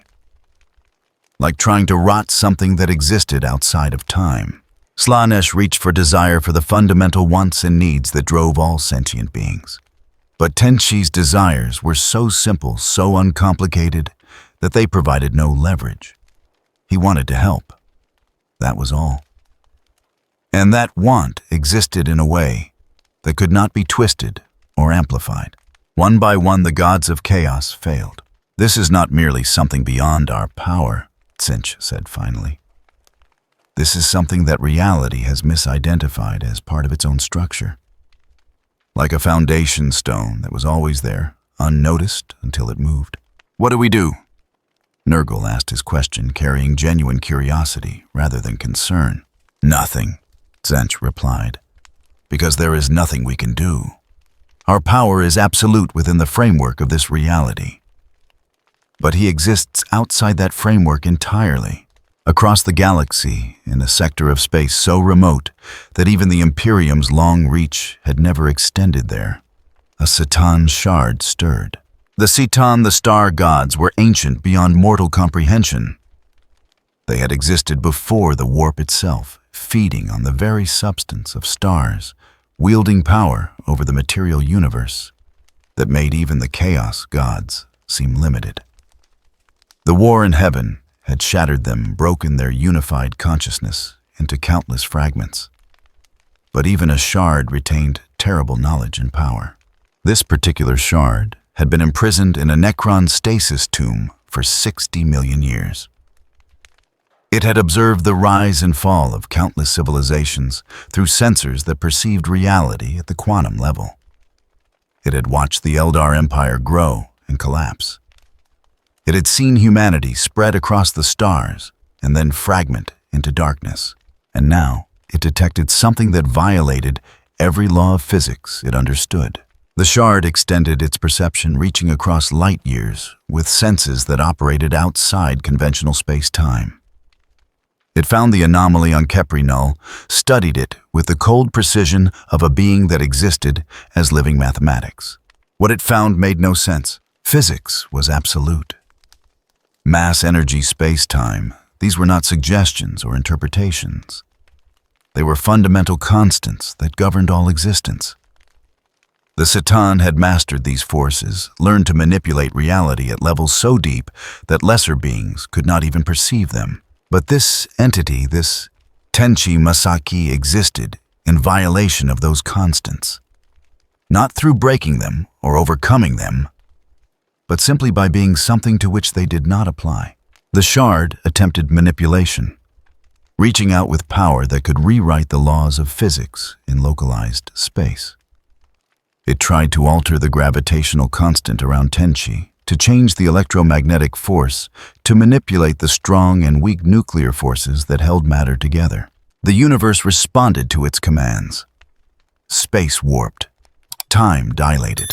Like trying to rot something that existed outside of time. Slaanesh reached for desire for the fundamental wants and needs that drove all sentient beings. But Tenchi's desires were so simple, so uncomplicated, that they provided no leverage. He wanted to help. That was all. And that want existed in a way that could not be twisted or amplified. One by one, the gods of chaos failed. "This is not merely something beyond our power," Tenchi said finally. "This is something that reality has misidentified as part of its own structure. Like a foundation stone that was always there, unnoticed until it moved." "What do we do?" Nurgle asked his question, carrying genuine curiosity rather than concern. "Nothing," Tenchi replied, "because there is nothing we can do. Our power is absolute within the framework of this reality. But he exists outside that framework entirely, across the galaxy in a sector of space so remote that even the Imperium's long reach had never extended there. A C'tan shard stirred. The C'tan, the star gods, were ancient beyond mortal comprehension. They had existed before the warp itself, feeding on the very substance of stars, wielding power over the material universe that made even the chaos gods seem limited. The war in heaven had shattered them, broken their unified consciousness into countless fragments. But even a shard retained terrible knowledge and power. This particular shard had been imprisoned in a Necron stasis tomb for 60 million years. It had observed the rise and fall of countless civilizations through sensors that perceived reality at the quantum level. It had watched the Eldar Empire grow and collapse. It had seen humanity spread across the stars and then fragment into darkness. And now it detected something that violated every law of physics it understood. The shard extended its perception, reaching across light years with senses that operated outside conventional space-time. It found the anomaly on Kepri Null, studied it with the cold precision of a being that existed as living mathematics. What it found made no sense. Physics was absolute. Mass, energy, space-time, these were not suggestions or interpretations. They were fundamental constants that governed all existence. The C'tan had mastered these forces, learned to manipulate reality at levels so deep that lesser beings could not even perceive them. But this entity, this Tenchi Masaki, existed in violation of those constants. Not through breaking them or overcoming them, but simply by being something to which they did not apply. The shard attempted manipulation, reaching out with power that could rewrite the laws of physics in localized space. It tried to alter the gravitational constant around Tenchi, to change the electromagnetic force, to manipulate the strong and weak nuclear forces that held matter together. The universe responded to its commands. Space warped. Time dilated.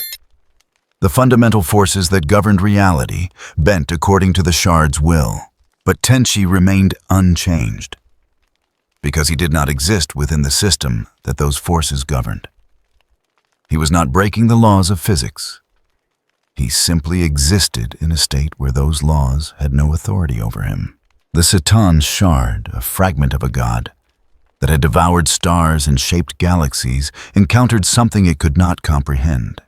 The fundamental forces that governed reality bent according to the shard's will. But Tenchi remained unchanged, because he did not exist within the system that those forces governed. He was not breaking the laws of physics. He simply existed in a state where those laws had no authority over him. The Satan shard, a fragment of a god that had devoured stars and shaped galaxies, encountered something it could not comprehend.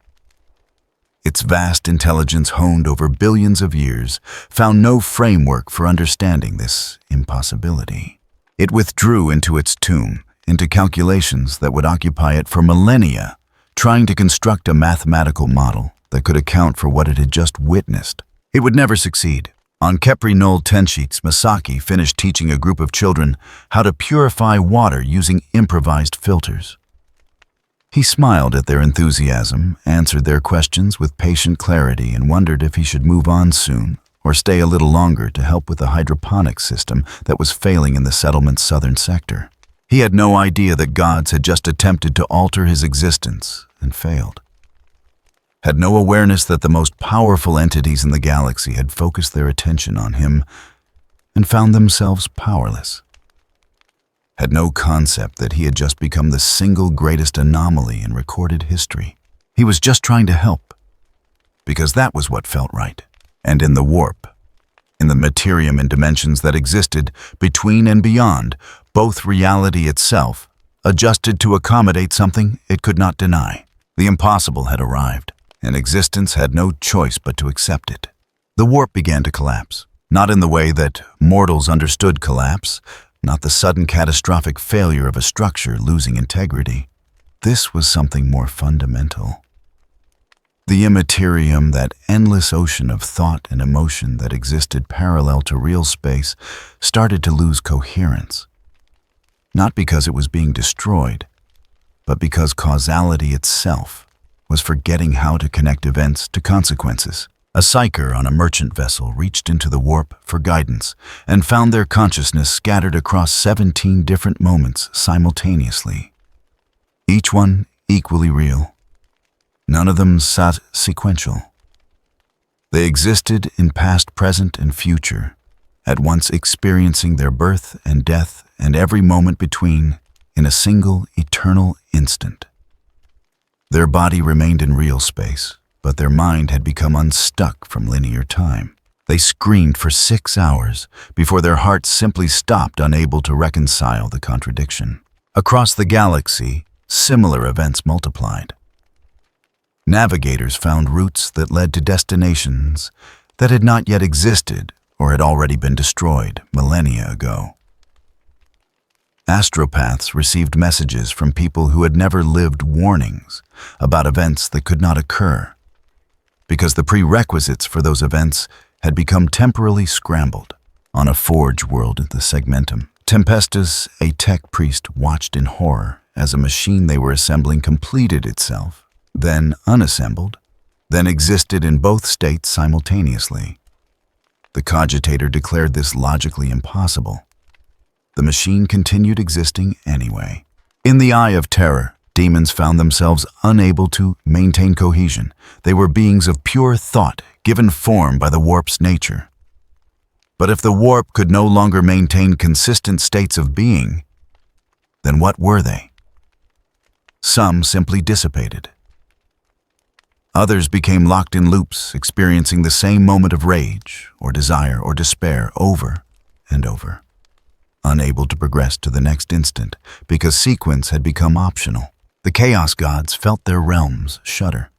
Its vast intelligence, honed over billions of years, found no framework for understanding this impossibility. It withdrew into its tomb, into calculations that would occupy it for millennia, trying to construct a mathematical model that could account for what it had just witnessed. It would never succeed. On Kepri Knoll Tenchi, Masaki finished teaching a group of children how to purify water using improvised filters. He smiled at their enthusiasm, answered their questions with patient clarity, and wondered if he should move on soon or stay a little longer to help with the hydroponic system that was failing in the settlement's southern sector. He had no idea that gods had just attempted to alter his existence and failed. Had no awareness that the most powerful entities in the galaxy had focused their attention on him and found themselves powerless. Had no concept that he had just become the single greatest anomaly in recorded history. He was just trying to help, because that was what felt right. And in the warp, in the materium and dimensions that existed between and beyond, both reality itself adjusted to accommodate something it could not deny. The impossible had arrived, and existence had no choice but to accept it. The warp began to collapse, not in the way that mortals understood collapse, not the sudden catastrophic failure of a structure losing integrity. This was something more fundamental. The immaterium, that endless ocean of thought and emotion that existed parallel to real space, started to lose coherence. Not because it was being destroyed, but because causality itself was forgetting how to connect events to consequences. A psyker on a merchant vessel reached into the warp for guidance and found their consciousness scattered across 17 different moments simultaneously. Each one equally real. None of them sequential. They existed in past, present, and future, at once experiencing their birth and death and every moment between in a single eternal instant. Their body remained in real space, but their mind had become unstuck from linear time. They screamed for 6 hours before their hearts simply stopped, unable to reconcile the contradiction. Across the galaxy, similar events multiplied. Navigators found routes that led to destinations that had not yet existed or had already been destroyed millennia ago. Astropaths received messages from people who had never lived, warnings about events that could not occur, because the prerequisites for those events had become temporarily scrambled. On a forge world in the Segmentum, Tempestus, a tech priest, watched in horror as a machine they were assembling completed itself, then unassembled, then existed in both states simultaneously. The cogitator declared this logically impossible. The machine continued existing anyway. In the eye of terror, demons found themselves unable to maintain cohesion. They were beings of pure thought, given form by the warp's nature. But if the warp could no longer maintain consistent states of being, then what were they? Some simply dissipated. Others became locked in loops, experiencing the same moment of rage or desire or despair over and over, unable to progress to the next instant because sequence had become optional. The chaos gods felt their realms shudder.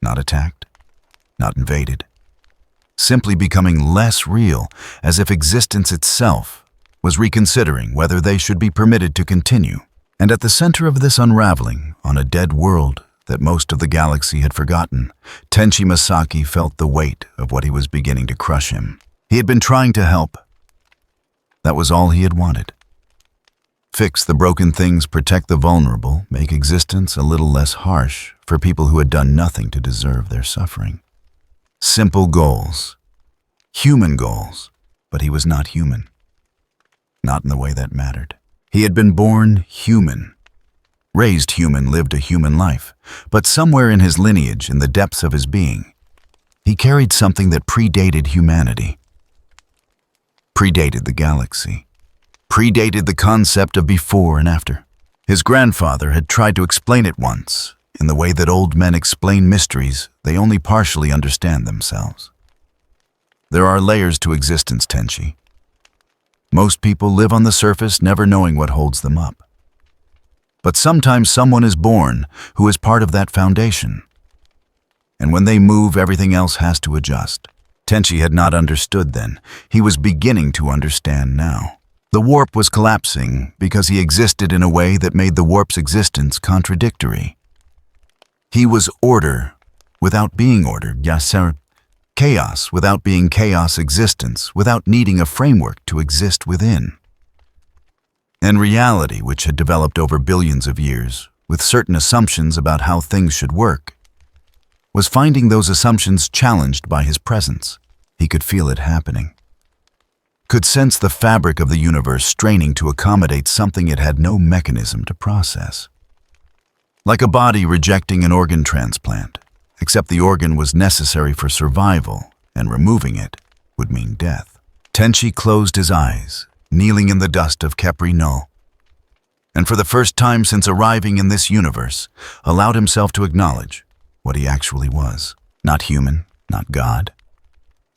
Not attacked, not invaded, simply becoming less real, as if existence itself was reconsidering whether they should be permitted to continue. And at the center of this unraveling, on a dead world that most of the galaxy had forgotten, Tenchi Masaki felt the weight of what he was beginning to crush him. He had been trying to help. That was all he had wanted. Fix the broken things, protect the vulnerable, make existence a little less harsh for people who had done nothing to deserve their suffering. Simple goals. Human goals. But he was not human. Not in the way that mattered. He had been born human. Raised human, lived a human life. But somewhere in his lineage, in the depths of his being, he carried something that predated humanity. Predated the galaxy. Predated the concept of before and after. His grandfather had tried to explain it once, in the way that old men explain mysteries they only partially understand themselves. There are layers to existence, Tenchi. Most people live on the surface never knowing what holds them up. But sometimes someone is born who is part of that foundation. And when they move, everything else has to adjust. Tenchi had not understood then. He was beginning to understand now. The warp was collapsing because he existed in a way that made the warp's existence contradictory. He was order without being order, chaos without being chaos, existence without needing a framework to exist within. And reality, which had developed over billions of years, with certain assumptions about how things should work, was finding those assumptions challenged by his presence. He could feel it happening. Could sense the fabric of the universe straining to accommodate something it had no mechanism to process. Like a body rejecting an organ transplant, except the organ was necessary for survival, and removing it would mean death. Tenchi closed his eyes, kneeling in the dust of Kepri Null, and for the first time since arriving in this universe, allowed himself to acknowledge what he actually was. Not human, not God,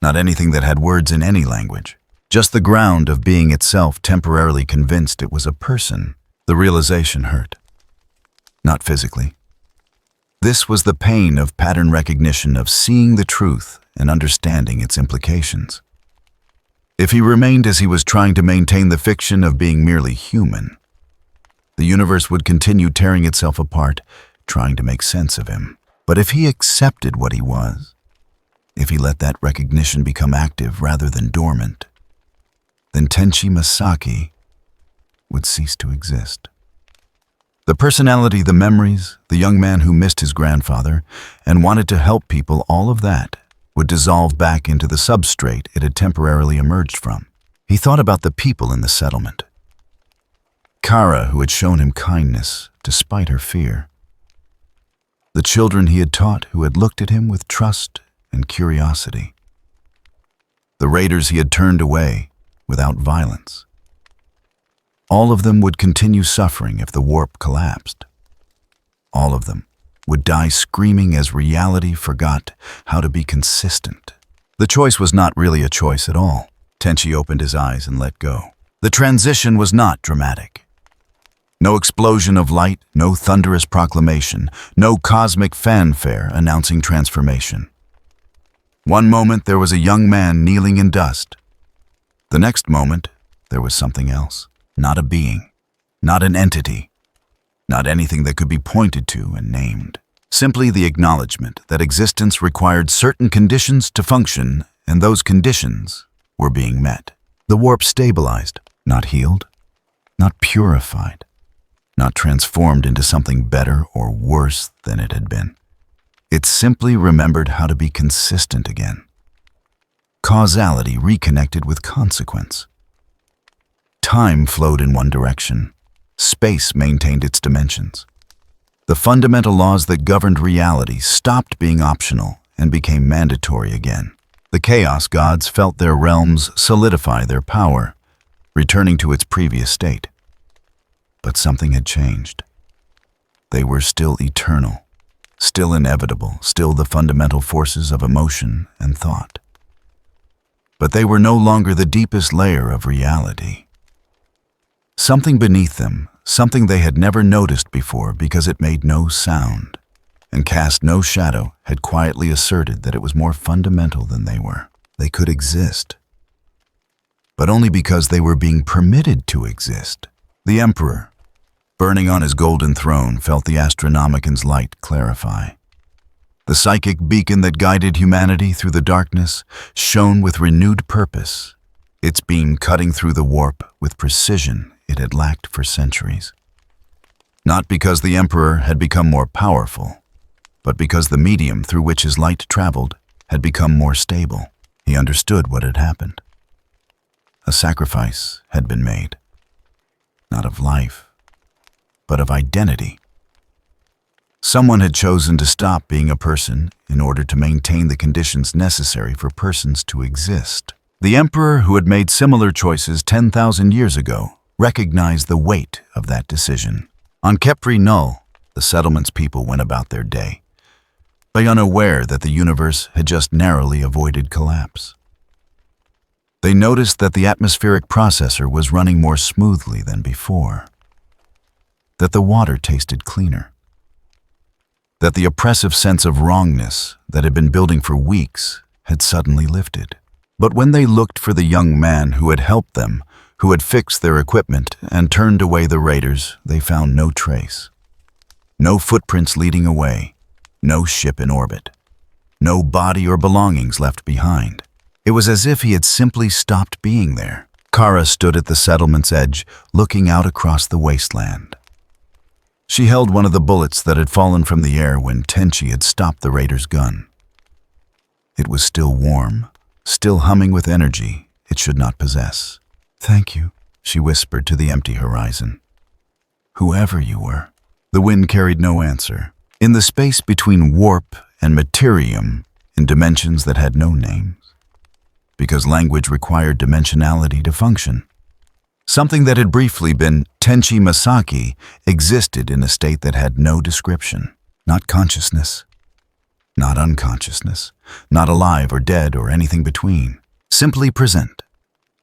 not anything that had words in any language. Just the ground of being itself, temporarily convinced it was a person. The realization hurt. Not physically. This was the pain of pattern recognition, of seeing the truth and understanding its implications. If he remained as he was trying to maintain the fiction of being merely human, the universe would continue tearing itself apart, trying to make sense of him. But if he accepted what he was, if he let that recognition become active rather than dormant, then Tenchi Masaki would cease to exist. The personality, the memories, the young man who missed his grandfather and wanted to help people, all of that would dissolve back into the substrate it had temporarily emerged from. He thought about the people in the settlement. Kara, who had shown him kindness despite her fear. The children he had taught who had looked at him with trust and curiosity. The raiders he had turned away without violence. All of them would continue suffering if the warp collapsed. All of them would die screaming as reality forgot how to be consistent. The choice was not really a choice at all. Tenchi opened his eyes and let go. The transition was not dramatic. No explosion of light, no thunderous proclamation, no cosmic fanfare announcing transformation. One moment there was a young man kneeling in dust. The next moment there was something else. Not a being, not an entity, not anything that could be pointed to and named. Simply the acknowledgement that existence required certain conditions to function, and those conditions were being met. The warp stabilized, not healed, not purified, not transformed into something better or worse than it had been. It simply remembered how to be consistent again. Causality reconnected with consequence. Time flowed in one direction. Space maintained its dimensions. The fundamental laws that governed reality stopped being optional and became mandatory again. The Chaos Gods felt their realms solidify their power, returning to its previous state. But something had changed. They were still eternal, still inevitable, still the fundamental forces of emotion and thought. But they were no longer the deepest layer of reality. Something beneath them, something they had never noticed before because it made no sound and cast no shadow, had quietly asserted that it was more fundamental than they were. They could exist, but only because they were being permitted to exist. The Emperor, burning on his golden throne, felt the Astronomican's light clarify. The psychic beacon that guided humanity through the darkness shone with renewed purpose, its beam cutting through the warp with precision it had lacked for centuries. Not because the Emperor had become more powerful, but because the medium through which his light traveled had become more stable. He understood what had happened. A sacrifice had been made, not of life, but of identity. Someone had chosen to stop being a person in order to maintain the conditions necessary for persons to exist. The Emperor, who had made similar choices 10,000 years ago, recognized the weight of that decision. On Kepri Null, the settlement's people went about their day, unaware that the universe had just narrowly avoided collapse. They noticed that the atmospheric processor was running more smoothly than before, that the water tasted cleaner, that the oppressive sense of wrongness that had been building for weeks had suddenly lifted. But when they looked for the young man who had helped them, who had fixed their equipment and turned away the raiders, they found no trace. No footprints leading away, no ship in orbit, no body or belongings left behind. It was as if he had simply stopped being there. Kara stood at the settlement's edge, looking out across the wasteland. She held one of the bullets that had fallen from the air when Tenchi had stopped the raider's gun. It was still warm, still humming with energy it should not possess. "Thank you," she whispered to the empty horizon. "Whoever you were." The wind carried no answer. In the space between warp and materium, in dimensions that had no names, because language required dimensionality to function, something that had briefly been Tenchi Masaki existed in a state that had no description. Not consciousness, not unconsciousness, not alive or dead or anything between. Simply present,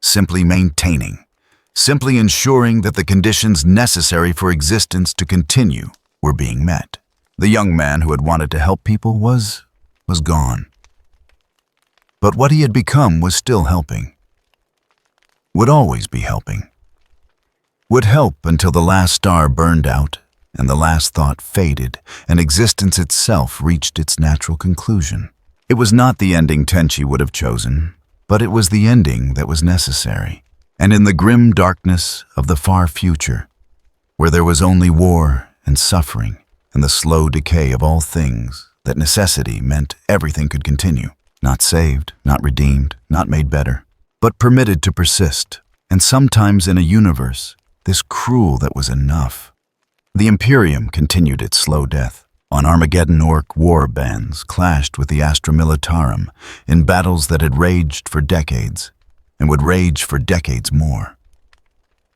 simply maintaining, simply ensuring that the conditions necessary for existence to continue were being met. The young man who had wanted to help people was gone. But what he had become was still helping. Would always be helping. Would help until the last star burned out and the last thought faded and existence itself reached its natural conclusion. It was not the ending Tenchi would have chosen, but it was the ending that was necessary. And in the grim darkness of the far future, where there was only war and suffering and the slow decay of all things, that necessity meant everything could continue. Not saved, not redeemed, not made better, but permitted to persist. And sometimes in a universe this cruel that was enough. The Imperium continued its slow death. On Armageddon, orc war bands clashed with the Astra Militarum in battles that had raged for decades and would rage for decades more.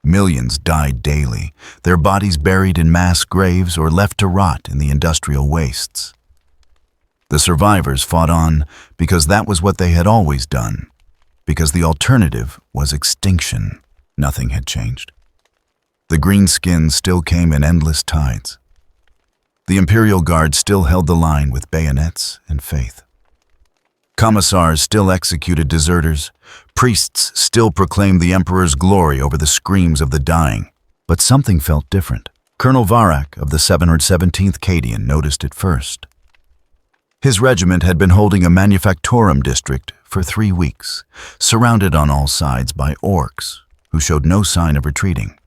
Millions died daily, their bodies buried in mass graves or left to rot in the industrial wastes. The survivors fought on because that was what they had always done, because the alternative was extinction. Nothing had changed. The greenskins still came in endless tides. The Imperial Guard still held the line with bayonets and faith. Commissars still executed deserters. Priests still proclaimed the Emperor's glory over the screams of the dying. But something felt different. Colonel Varak of the 717th Cadian noticed it first. His regiment had been holding a manufactorum district for 3 weeks, surrounded on all sides by orcs who showed no sign of retreating.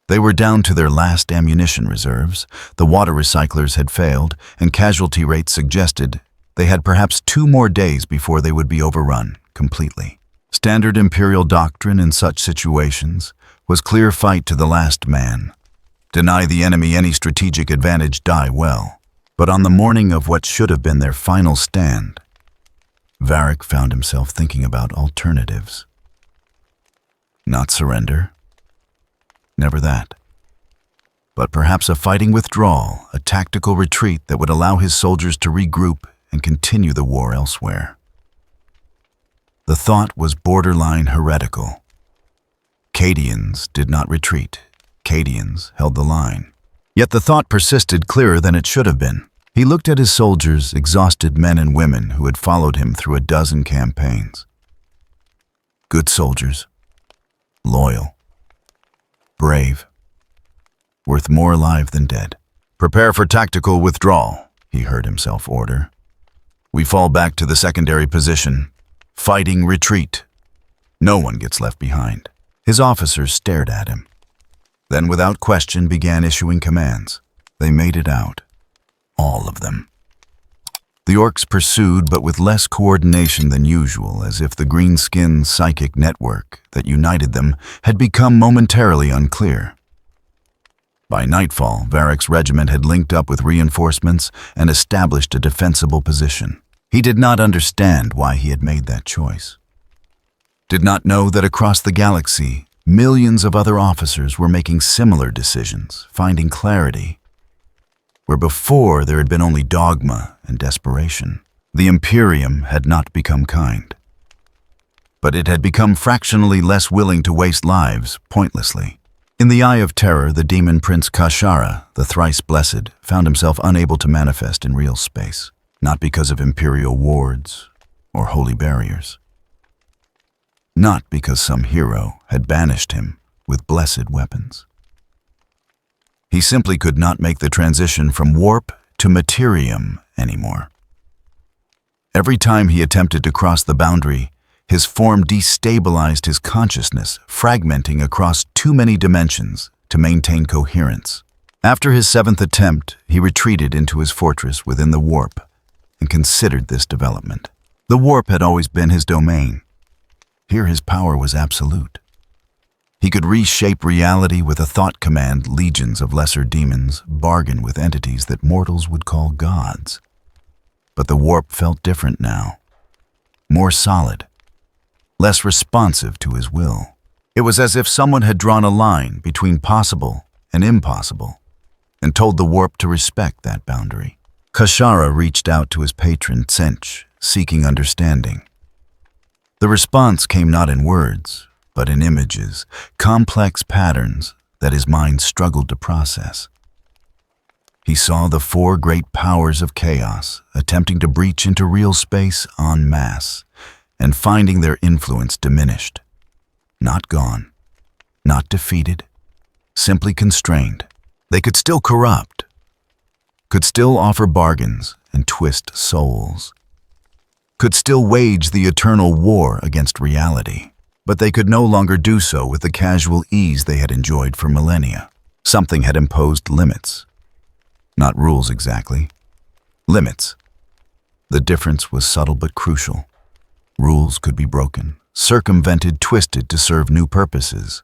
They were down to their last ammunition reserves, the water recyclers had failed, and casualty rates suggested they had perhaps 2 more days before they would be overrun completely. Standard Imperial doctrine in such situations was clear fight to the last man. Deny the enemy any strategic advantage, die well. But on the morning of what should have been their final stand, Varak found himself thinking about alternatives. Not surrender. Never that. But perhaps a fighting withdrawal, a tactical retreat that would allow his soldiers to regroup and continue the war elsewhere. The thought was borderline heretical. Cadians did not retreat. Cadians held the line. Yet the thought persisted clearer than it should have been. He looked at his soldiers, exhausted men and women who had followed him through a dozen campaigns. Good soldiers, loyal, brave, worth more alive than dead. Prepare for tactical withdrawal, he heard himself order. "We fall back to the secondary position. Fighting retreat. No one gets left behind." His officers stared at him, then without question began issuing commands. They made it out. All of them. The orcs pursued, but with less coordination than usual, as if the green-skinned psychic network that united them had become momentarily unclear. By nightfall, Varric's regiment had linked up with reinforcements and established a defensible position. He did not understand why he had made that choice. Did not know that across the galaxy, millions of other officers were making similar decisions, finding clarity. Where before there had been only dogma and desperation, the Imperium had not become kind. But it had become fractionally less willing to waste lives pointlessly. In the Eye of Terror, the demon prince Kashara, the thrice blessed, found himself unable to manifest in real space, not because of imperial wards or holy barriers. Not because some hero had banished him with blessed weapons. He simply could not make the transition from warp to materium anymore. Every time he attempted to cross the boundary, his form destabilized his consciousness, fragmenting across too many dimensions to maintain coherence. After his 7th attempt, he retreated into his fortress within the warp and considered this development. The warp had always been his domain. Here his power was absolute. He could reshape reality with a thought command. Legions of lesser demons bargain with entities that mortals would call gods. But the warp felt different now. More solid. Less responsive to his will. It was as if someone had drawn a line between possible and impossible and told the warp to respect that boundary. Kashara reached out to his patron Tenchi, seeking understanding. The response came not in words, but in images, complex patterns that his mind struggled to process. He saw the 4 great powers of chaos attempting to breach into real space en masse, and finding their influence diminished. Not gone, not defeated, simply constrained. They could still corrupt, could still offer bargains and twist souls, could still wage the eternal war against reality, but they could no longer do so with the casual ease they had enjoyed for millennia. Something had imposed limits. Not rules exactly. Limits. The difference was subtle but crucial. Rules could be broken, circumvented, twisted to serve new purposes.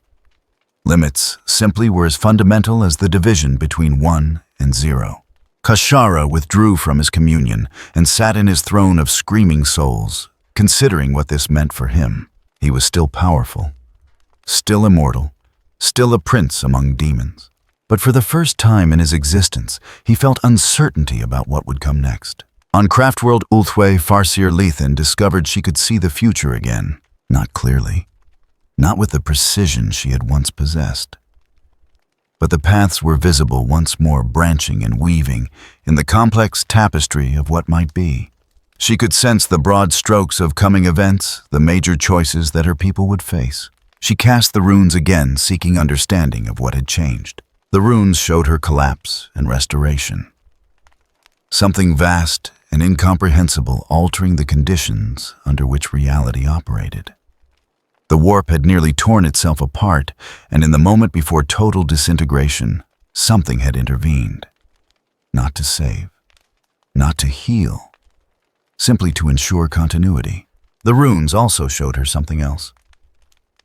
Limits simply were as fundamental as the division between 1 and 0. Kashara withdrew from his communion and sat in his throne of screaming souls, considering what this meant for him. He was still powerful, still immortal, still a prince among demons. But for the first time in his existence, he felt uncertainty about what would come next. On Craftworld Ulthwé, Farseer Lethan discovered she could see the future again, not clearly, not with the precision she had once possessed. But the paths were visible once more, branching and weaving in the complex tapestry of what might be. She could sense the broad strokes of coming events, the major choices that her people would face. She cast the runes again, seeking understanding of what had changed. The runes showed her collapse and restoration. Something vast and incomprehensible altering the conditions under which reality operated. The warp had nearly torn itself apart, and in the moment before total disintegration, something had intervened. Not to save, not to heal, simply to ensure continuity. The runes also showed her something else.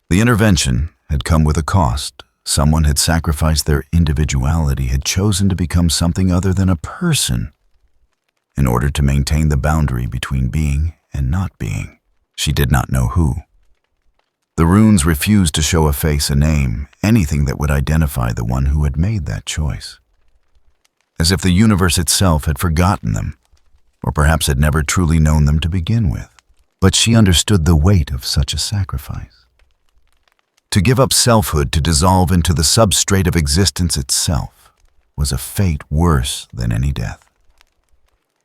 The intervention had come with a cost. Someone had sacrificed their individuality, had chosen to become something other than a person in order to maintain the boundary between being and not being. She did not know who. The runes refused to show a face, a name, anything that would identify the one who had made that choice. As if the universe itself had forgotten them, or perhaps had never truly known them to begin with. But she understood the weight of such a sacrifice. To give up selfhood to dissolve into the substrate of existence itself was a fate worse than any death.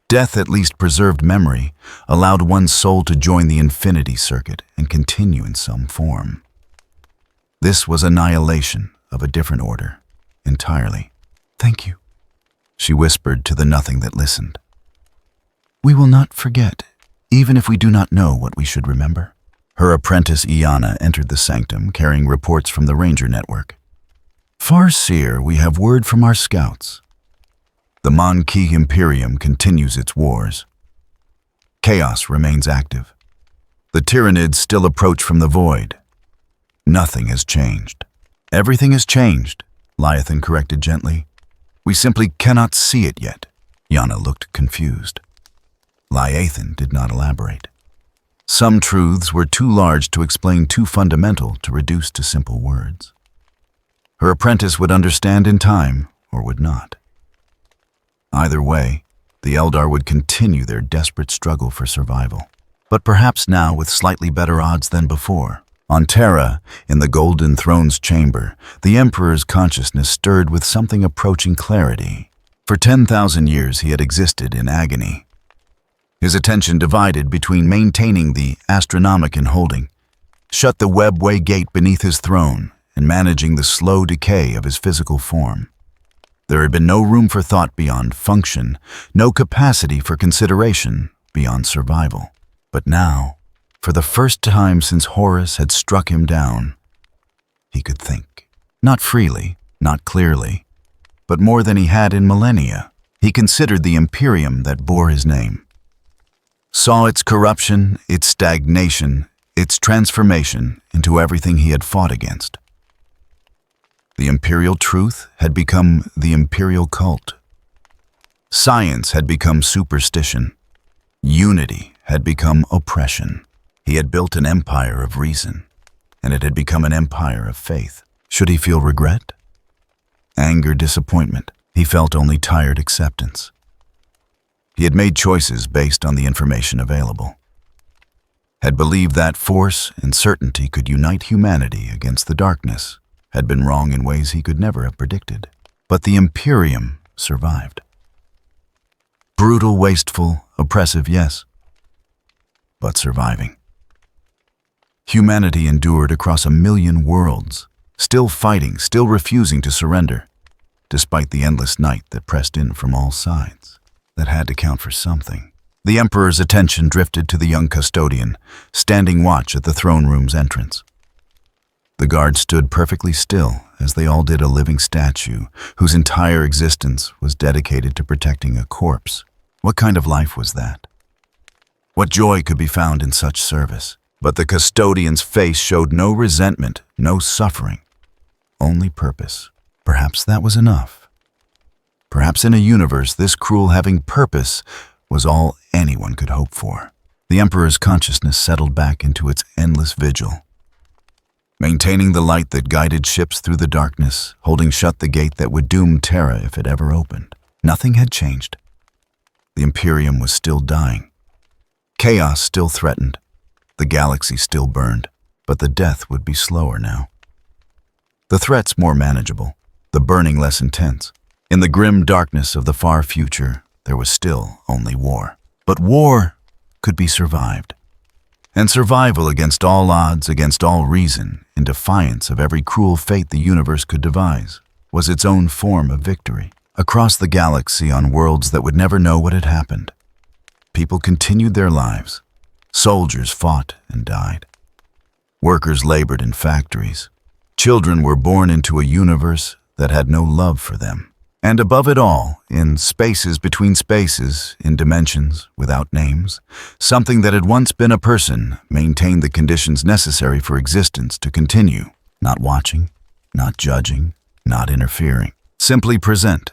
Death at least preserved memory, allowed one's soul to join the infinity circuit and continue in some form. This was annihilation of a different order, entirely. "Thank you," she whispered to the nothing that listened. We will not forget, even if we do not know what we should remember. Her apprentice Iana entered the sanctum carrying reports from the Ranger Network. Farseer, we have word from our scouts. The Monkey Imperium continues its wars. Chaos remains active. The Tyranids still approach from the void. Nothing has changed. Everything has changed, Liathan corrected gently. We simply cannot see it yet. Yana looked confused. Liathan did not elaborate. Some truths were too large to explain, too fundamental to reduce to simple words. Her apprentice would understand in time, or would not. Either way, the Eldar would continue their desperate struggle for survival, but perhaps now with slightly better odds than before. On Terra, in the Golden Throne's chamber, the Emperor's consciousness stirred with something approaching clarity. For 10,000 years he had existed in agony. His attention divided between maintaining the Astronomicon holding, shut the webway gate beneath his throne, and managing the slow decay of his physical form. There had been no room for thought beyond function, no capacity for consideration beyond survival. But now, for the first time since Horus had struck him down, he could think. Not freely, not clearly, but more than he had in millennia. He considered the Imperium that bore his name, saw its corruption, its stagnation, its transformation into everything he had fought against. The imperial truth had become the imperial cult. Science had become superstition. Unity had become oppression. He had built an empire of reason, and it had become an empire of faith. Should he feel regret? Anger, disappointment? He felt only tired acceptance. He had made choices based on the information available. Had believed that force and certainty could unite humanity against the darkness. Had been wrong in ways he could never have predicted. But the Imperium survived. Brutal, wasteful, oppressive, yes, but surviving. Humanity endured across 1,000,000 worlds, still fighting, still refusing to surrender, despite the endless night that pressed in from all sides. That had to count for something. The Emperor's attention drifted to the young custodian, standing watch at the throne room's entrance. The guard stood perfectly still, as they all did a living statue, whose entire existence was dedicated to protecting a corpse. What kind of life was that? What joy could be found in such service? But the custodian's face showed no resentment, no suffering, only purpose. Perhaps that was enough. Perhaps in a universe this cruel having purpose was all anyone could hope for. The Emperor's consciousness settled back into its endless vigil. Maintaining the light that guided ships through the darkness, holding shut the gate that would doom Terra if it ever opened. Nothing had changed. The Imperium was still dying. Chaos still threatened. The galaxy still burned, but the death would be slower now. The threats more manageable, the burning less intense. In the grim darkness of the far future, there was still only war. But war could be survived. And survival against all odds, against all reason, in defiance of every cruel fate the universe could devise, was its own form of victory. Across the galaxy on worlds that would never know what had happened, people continued their lives. Soldiers fought and died. Workers labored in factories. Children were born into a universe that had no love for them. And above it all, in spaces between spaces, in dimensions without names, something that had once been a person maintained the conditions necessary for existence to continue, not watching, not judging, not interfering. Simply present.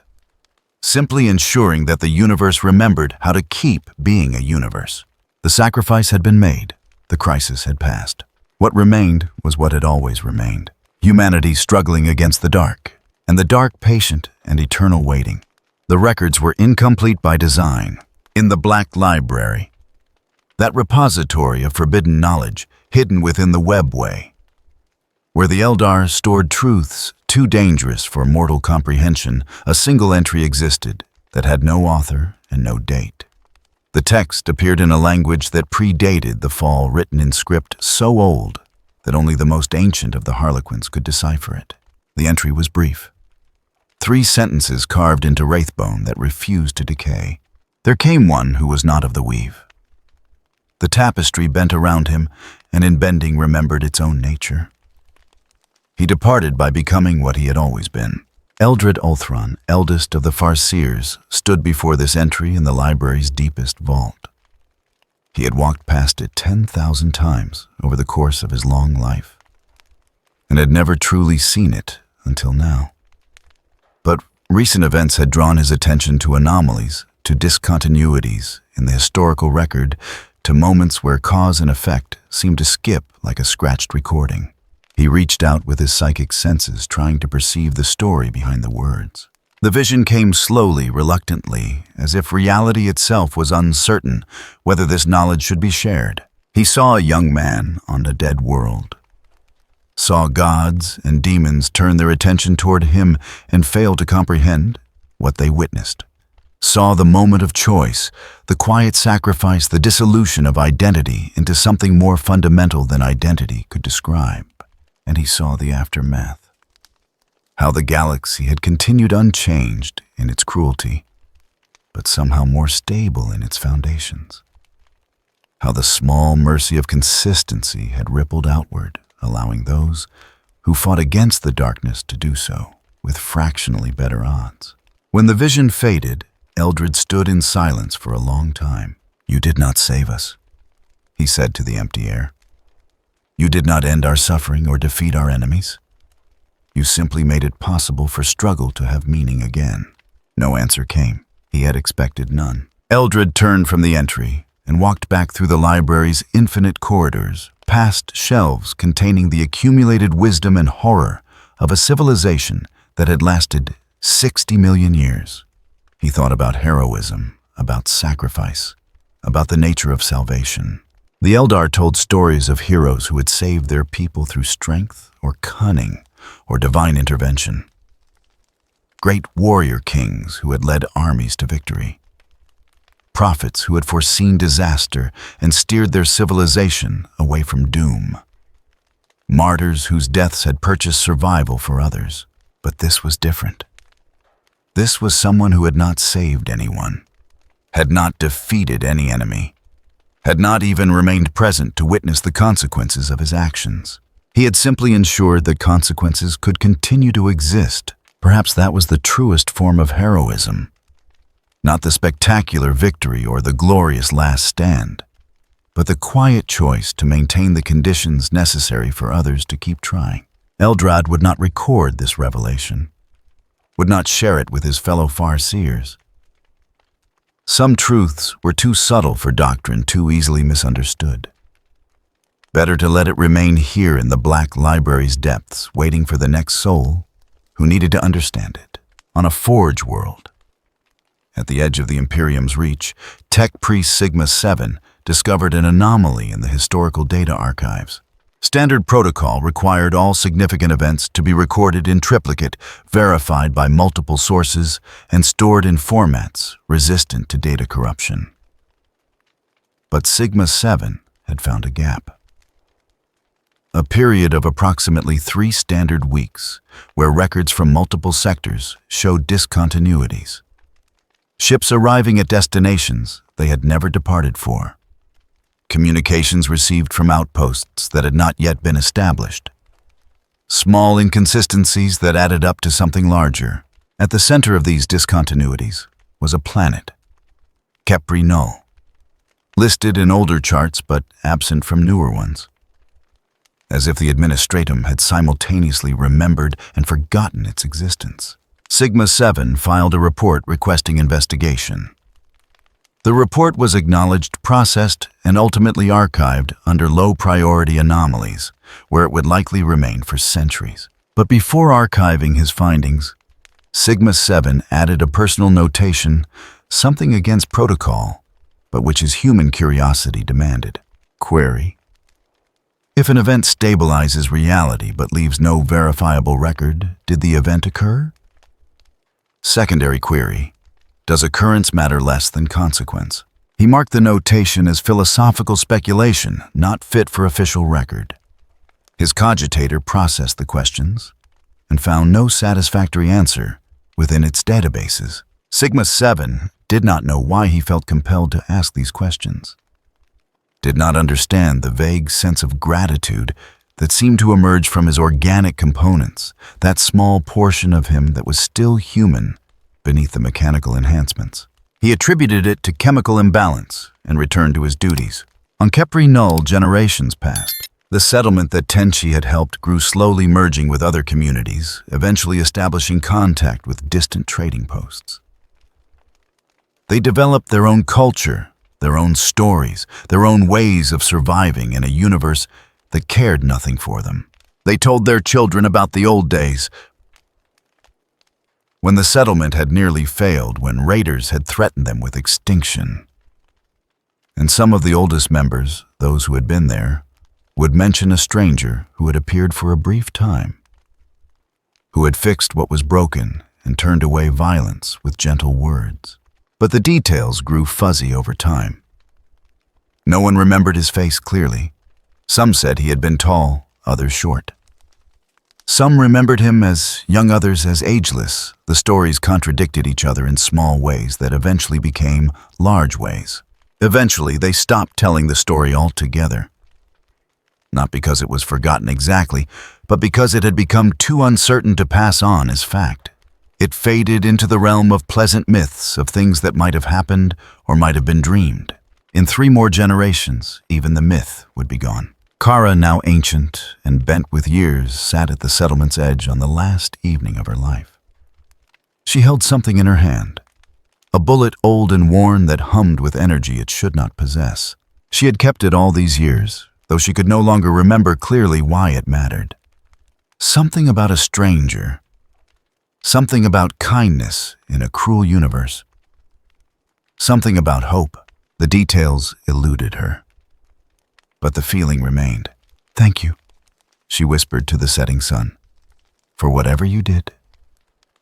Simply ensuring that the universe remembered how to keep being a universe. The sacrifice had been made. The crisis had passed. What remained was what had always remained. Humanity struggling against the dark, and the dark patient and eternal waiting. The records were incomplete by design. In the Black Library, that repository of forbidden knowledge hidden within the webway, where the Eldar stored truths too dangerous for mortal comprehension, a single entry existed that had no author and no date. The text appeared in a language that predated the fall, written in script so old that only the most ancient of the Harlequins could decipher it. The entry was brief. 3 sentences carved into wraithbone that refused to decay. There came one who was not of the weave. The tapestry bent around him, and in bending remembered its own nature. He departed by becoming what he had always been. Eldred Ulthron, eldest of the Farseers, stood before this entry in the library's deepest vault. He had walked past it 10,000 times over the course of his long life, and had never truly seen it until now. But recent events had drawn his attention to anomalies, to discontinuities in the historical record, to moments where cause and effect seemed to skip like a scratched recording. He reached out with his psychic senses, trying to perceive the story behind the words. The vision came slowly, reluctantly, as if reality itself was uncertain whether this knowledge should be shared. He saw a young man on a dead world, saw gods and demons turn their attention toward him and fail to comprehend what they witnessed, saw the moment of choice, the quiet sacrifice, the dissolution of identity into something more fundamental than identity could describe. And he saw the aftermath. How the galaxy had continued unchanged in its cruelty, but somehow more stable in its foundations. How the small mercy of consistency had rippled outward, allowing those who fought against the darkness to do so with fractionally better odds. When the vision faded, Eldred stood in silence for a long time. "You did not save us," he said to the empty air. "You did not end our suffering or defeat our enemies. You simply made it possible for struggle to have meaning again." No answer came. He had expected none. Eldred turned from the entry and walked back through the library's infinite corridors, past shelves containing the accumulated wisdom and horror of a civilization that had lasted 60 million years. He thought about heroism, about sacrifice, about the nature of salvation. The Eldar told stories of heroes who had saved their people through strength or cunning or divine intervention. Great warrior kings who had led armies to victory. Prophets who had foreseen disaster and steered their civilization away from doom. Martyrs whose deaths had purchased survival for others. But this was different. This was someone who had not saved anyone, had not defeated any enemy, had not even remained present to witness the consequences of his actions. He had simply ensured that consequences could continue to exist. Perhaps that was the truest form of heroism. Not the spectacular victory or the glorious last stand, but the quiet choice to maintain the conditions necessary for others to keep trying. Eldred would not record this revelation, would not share it with his fellow Farseers. Some truths were too subtle for doctrine, too easily misunderstood. Better to let it remain here in the Black Library's depths, waiting for the next soul who needed to understand it. On a Forge world, at the edge of the Imperium's reach, Tech Priest Sigma 7 discovered an anomaly in the historical data archives. Standard protocol required all significant events to be recorded in triplicate, verified by multiple sources, and stored in formats resistant to data corruption. But Sigma 7 had found a gap. A period of approximately 3 standard weeks, where records from multiple sectors showed discontinuities. Ships arriving at destinations they had never departed for. Communications received from outposts that had not yet been established. Small inconsistencies that added up to something larger. At the center of these discontinuities was a planet, Kepri Null, listed in older charts but absent from newer ones. As if the Administratum had simultaneously remembered and forgotten its existence. Sigma 7 filed a report requesting investigation. The report was acknowledged, processed, and ultimately archived under low-priority anomalies, where it would likely remain for centuries. But before archiving his findings, Sigma 7 added a personal notation, something against protocol, but which his human curiosity demanded. Query: if an event stabilizes reality but leaves no verifiable record, did the event occur? Secondary query: does occurrence matter less than consequence? He marked the notation as philosophical speculation, not fit for official record. His cogitator processed the questions and found no satisfactory answer within its databases. Sigma-7 did not know why he felt compelled to ask these questions, did not understand the vague sense of gratitude that seemed to emerge from his organic components, that small portion of him that was still human beneath the mechanical enhancements. He attributed it to chemical imbalance and returned to his duties. On Kepri Null, generations passed. The settlement that Tenchi had helped grew slowly, merging with other communities, eventually establishing contact with distant trading posts. They developed their own culture, their own stories, their own ways of surviving in a universe that cared nothing for them. They told their children about the old days, when the settlement had nearly failed, when raiders had threatened them with extinction. And some of the oldest members, those who had been there, would mention a stranger who had appeared for a brief time, who had fixed what was broken and turned away violence with gentle words. But the details grew fuzzy over time. No one remembered his face clearly. Some said he had been tall, others short. Some remembered him as young, others as ageless. The stories contradicted each other in small ways that eventually became large ways. Eventually, they stopped telling the story altogether. Not because it was forgotten exactly, but because it had become too uncertain to pass on as fact. It faded into the realm of pleasant myths of things that might have happened or might have been dreamed. In 3 more generations, even the myth would be gone. Kara, now ancient and bent with years, sat at the settlement's edge on the last evening of her life. She held something in her hand, a bullet old and worn that hummed with energy it should not possess. She had kept it all these years, though she could no longer remember clearly why it mattered. Something about a stranger, something about kindness in a cruel universe, something about hope. The details eluded her, but the feeling remained. "Thank you," she whispered to the setting sun, "for whatever you did,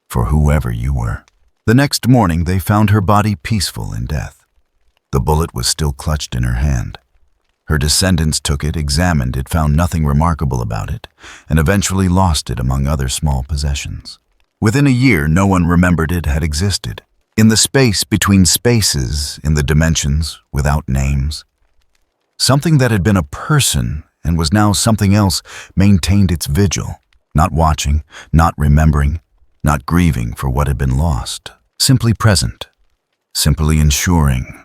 for whoever you were." The next morning, they found her body peaceful in death. The bullet was still clutched in her hand. Her descendants took it, examined it, found nothing remarkable about it, and eventually lost it among other small possessions. Within a year, no one remembered it had existed. In the space between spaces, in the dimensions without names, something that had been a person and was now something else maintained its vigil, not watching, not remembering, not grieving for what had been lost, simply present, simply ensuring,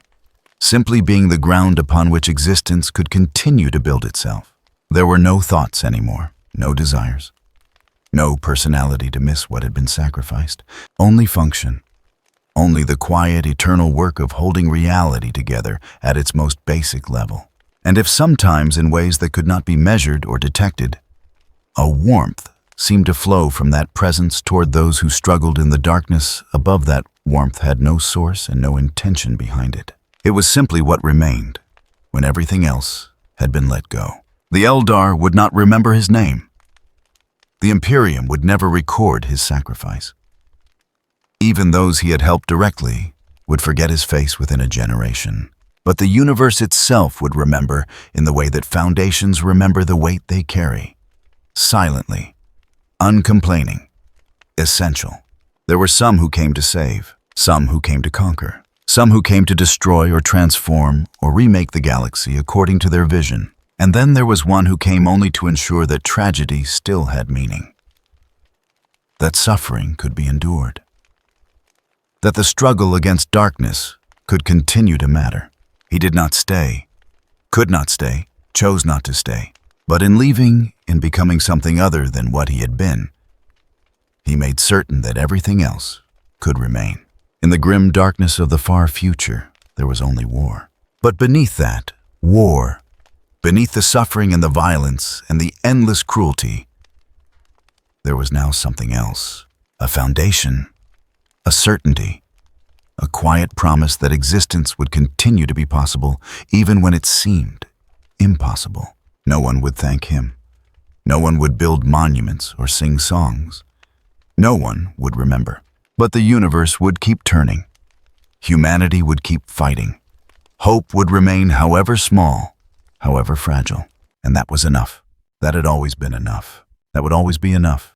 simply being the ground upon which existence could continue to build itself. There were no thoughts anymore, no desires, no personality to miss what had been sacrificed, only function, only the quiet, eternal work of holding reality together at its most basic level. And if sometimes in ways that could not be measured or detected, a warmth seemed to flow from that presence toward those who struggled in the darkness, above that warmth had no source and no intention behind it. It was simply what remained when everything else had been let go. The Eldar would not remember his name. The Imperium would never record his sacrifice. Even those he had helped directly would forget his face within a generation. But the universe itself would remember in the way that foundations remember the weight they carry. Silently, uncomplaining, essential. There were some who came to save, some who came to conquer, some who came to destroy or transform or remake the galaxy according to their vision. And then there was one who came only to ensure that tragedy still had meaning, that suffering could be endured, that the struggle against darkness could continue to matter. He did not stay, could not stay, chose not to stay. But in leaving, in becoming something other than what he had been, he made certain that everything else could remain. In the grim darkness of the far future, there was only war. But beneath that, war, beneath the suffering and the violence and the endless cruelty, there was now something else, a foundation, a certainty, a quiet promise that existence would continue to be possible even when it seemed impossible. No one would thank him. No one would build monuments or sing songs. No one would remember. But the universe would keep turning. Humanity would keep fighting. Hope would remain, however small, however fragile. And that was enough. That had always been enough. That would always be enough.